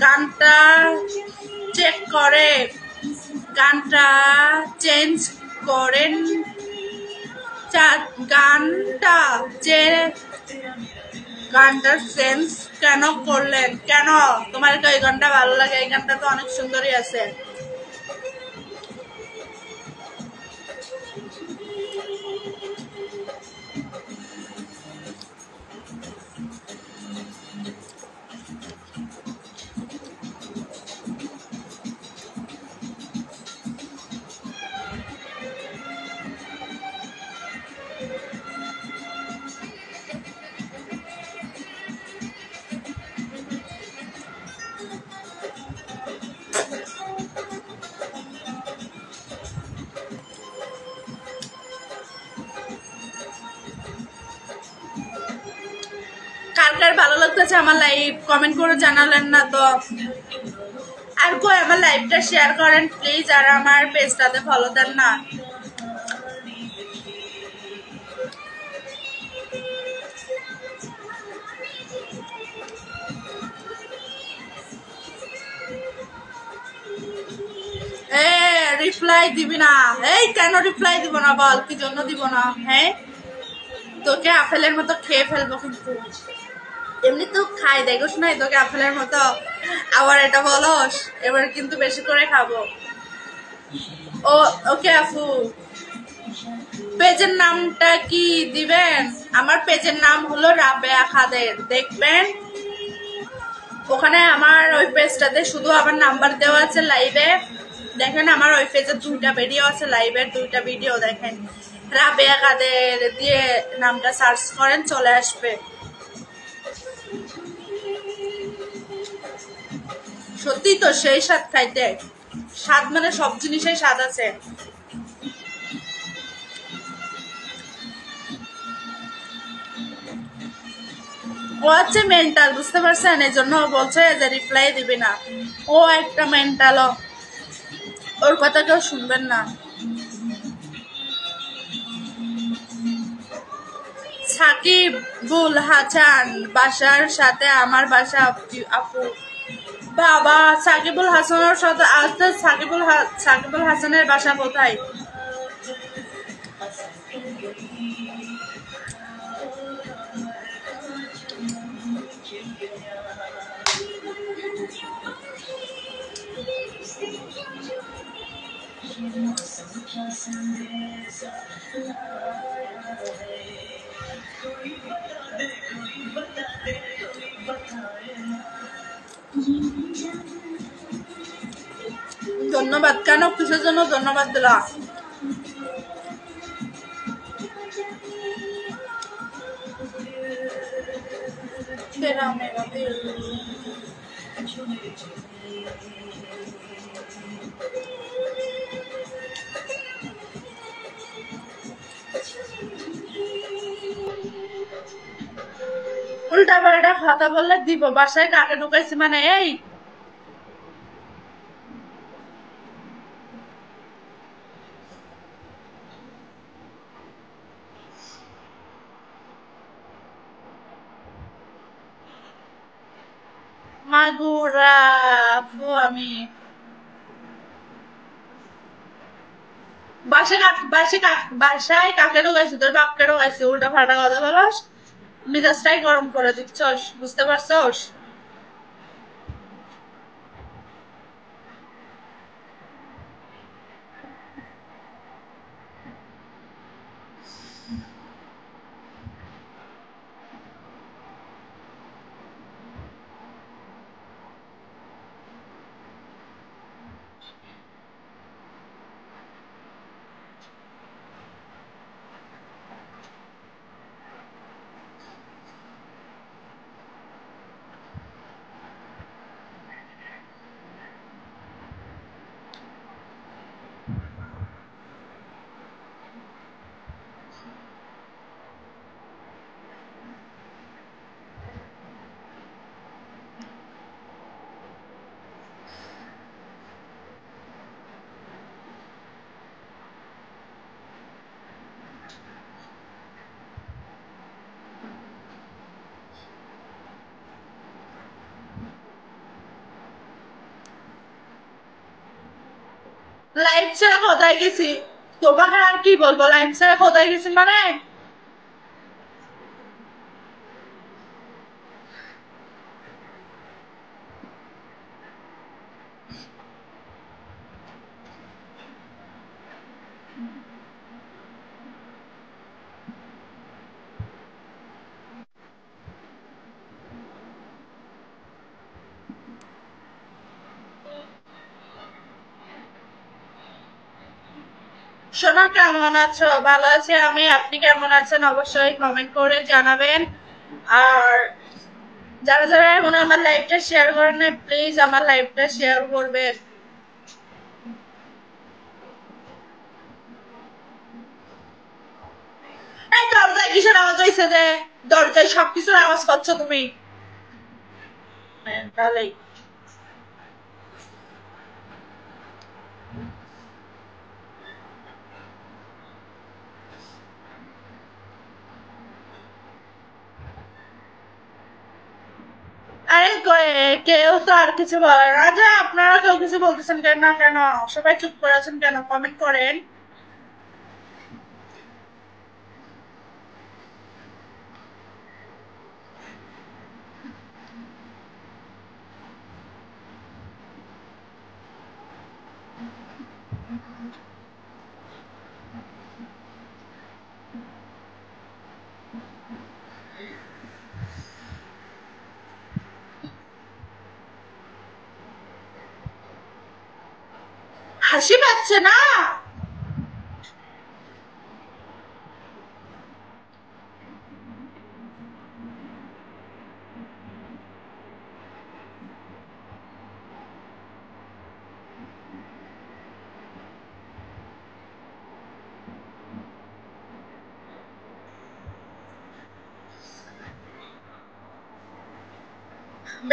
গানটা চেক করে গানটা চেঞ্জ করেন। গানটা চেঞ্জ কেন করলেন? কেন তোমার এই গানটা ভালো লাগে? এই গানটা তো অনেক সুন্দরই আছে। কার কার ভালো লাগতেছে আমার লাইভ কমেন্ট করে জানালেন না তো। আর কই আমার লাইভটা শেয়ার করেন প্লিজ। আর আমার পেজটাতে ফলো দেন না। রিপ্লাই দিবি না? এই কেন রিপ্লাই দিব না বল, কি জন্য দিব না? হ্যাঁ তোকে আপেলের মতো খেয়ে ফেলবো কিন্তু। এমনি তো খাই দেখোস নাই তোকে আপেলের মতো, আবার এটা বলস। এবার কিন্তু বেশি করে খাবো। ও ওকে আপু, পেজের নামটা কি দিবেন? আমার পেজের নাম হলো রাবেয়া খাদের। দেখবেন ওখানে আমার ওই পেজটাতে শুধু আমার নাম্বার দেওয়া আছে লাইভে। দেখেন আমার ওই পেজে 2টা ভিডিও আছে, লাইভের 2টা ভিডিও দেখেন। রাবেয়া খাদের দিয়ে নামটা সার্চ করেন চলে আসবে। সত্যি তো সেই স্বাদ খাইতে। স্বাদ মানে সব জিনিসের স্বাদ আছে। ও ও হচ্ছে মেন্টাল, বুঝতে পারছেন? এই জন্য বলছে যে রিপ্লাই দিবে না। ও একটা মেন্টাল, ওর কথা কেউ শুনবেন না। সাকিবুল হাসান বাসার সাথে আমার বাসা আপু। বাবা, সাকিবুল হাসানের সাথে আসতে সাকিবুল হাসানের বাসা কোথায়? ধন্যবাদ কেন? কিসের জন্য ধন্যবাদ দিলা? উল্টা পাল্টা কথা বললে দিব। বাসায় কাকে ঢুকাইছি মানে? এই মাগুরা আপু, আমি বাসায় কাকে ঢুকাইছি? তোর বাপকে ঢুকাইছি। উল্টা পাল্টা কথা বলস, মেজাজটাই গরম করে দিচ্ছস, বুঝতে পারছস? লাইফ ছেড়ে কোথায় গেছি? তোমাকে আর কি বলবো? লাইফ ছেড়ে কোথায় গেছি মানে? সোনা, কেমন আছো? ভালো আছি আমি। আপনি কেমন আছেন? অবশ্যই কমেন্ট করে জানাবেন। আর যারা যারা এখন আমার লাইভটা শেয়ার করেন না, প্লিজ আমার লাইভটা শেয়ার করবেন। এই দরজায় কিসের আওয়াজ হয়েছে যে? দরজায় সবকিছুর আওয়াজ পাচ্ছ তুমি? তাহলেই আরে কেউ তো আর কিছু বলে না। যে আপনারা কেউ কিছু বলতেছেন কেন? না কেন সবাই চুপ করে আছেন কেন? কমেন্ট করেন। হাসি পাচ্ছে না?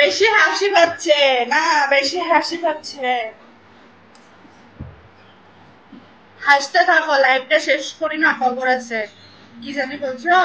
বেশি হাসি পাচ্ছে না, বেশি হাসি পাচ্ছে। হাসতে থাকো, লাইভটা শেষ করি না, খবর আছে। কি জানি বলছো?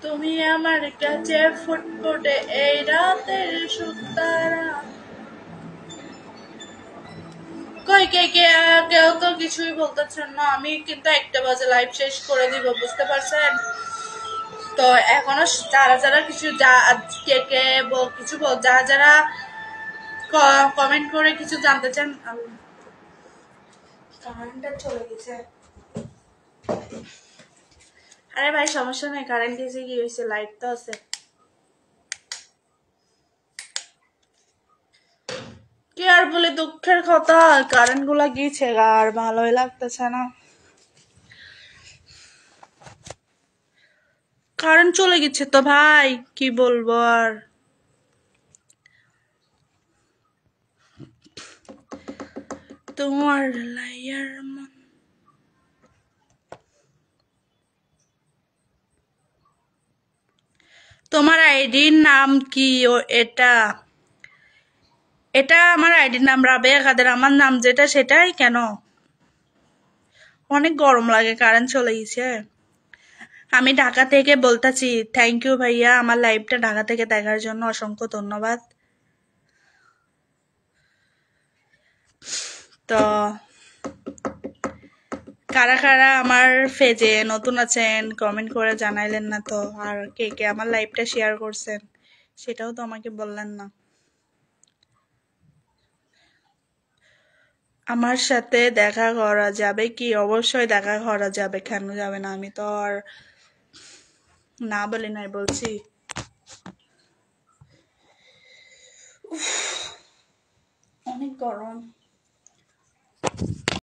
তুমি আমার কাছে ফুটফুটে এই রাতের সুতারা। কই কেউ তো কিছুই বলতেছেন না। আমি কিন্তু 1টা বাজে লাইভ শেষ করে দিব, বুঝতে পারছেন তো। এখনো যারা যারা কিছু যারা যারা কমেন্ট করে কিছু জানতে চান। কারেন্টটা চলে গেছে। আরে ভাই সমস্যা নেই, কারেন্ট গেছে, কি হয়েছে, লাইট তো আছে। কি আর বলে, দুঃখের কথা, কারেন্ট গুলা গিয়েছে আর ভালোই লাগতেছে না। কারেন্ট চলে গেছে তো ভাই, কি বলবো আর। তোমার লাইয়ার মন। তোমার আইডির নাম কি? এটা এটা আমার আইডির নাম, রাবেয়া কাদের। আমার নাম যেটা সেটাই কেন? অনেক গরম লাগে, কারেন্ট চলে গেছে। আমি ঢাকা থেকে বলতেছি। থ্যাংক ইউ ভাইয়া, আমার লাইভটা ঢাকা থেকে দেখার জন্য অসংখ্য ধন্যবাদ। তো কারা কারা আমার পেজে নতুন আছেন কমেন্ট করে জানাইলেন না তো। আর কে কে আমার লাইভটা শেয়ার করছেন সেটাও তো আমাকে বললেন না। আমার সাথে দেখা করা যাবে কি? অবশ্যই দেখা করা যাবে, কেন যাবে না? আমি তো আর না বলি নাই, বলছি। অনেক গরম।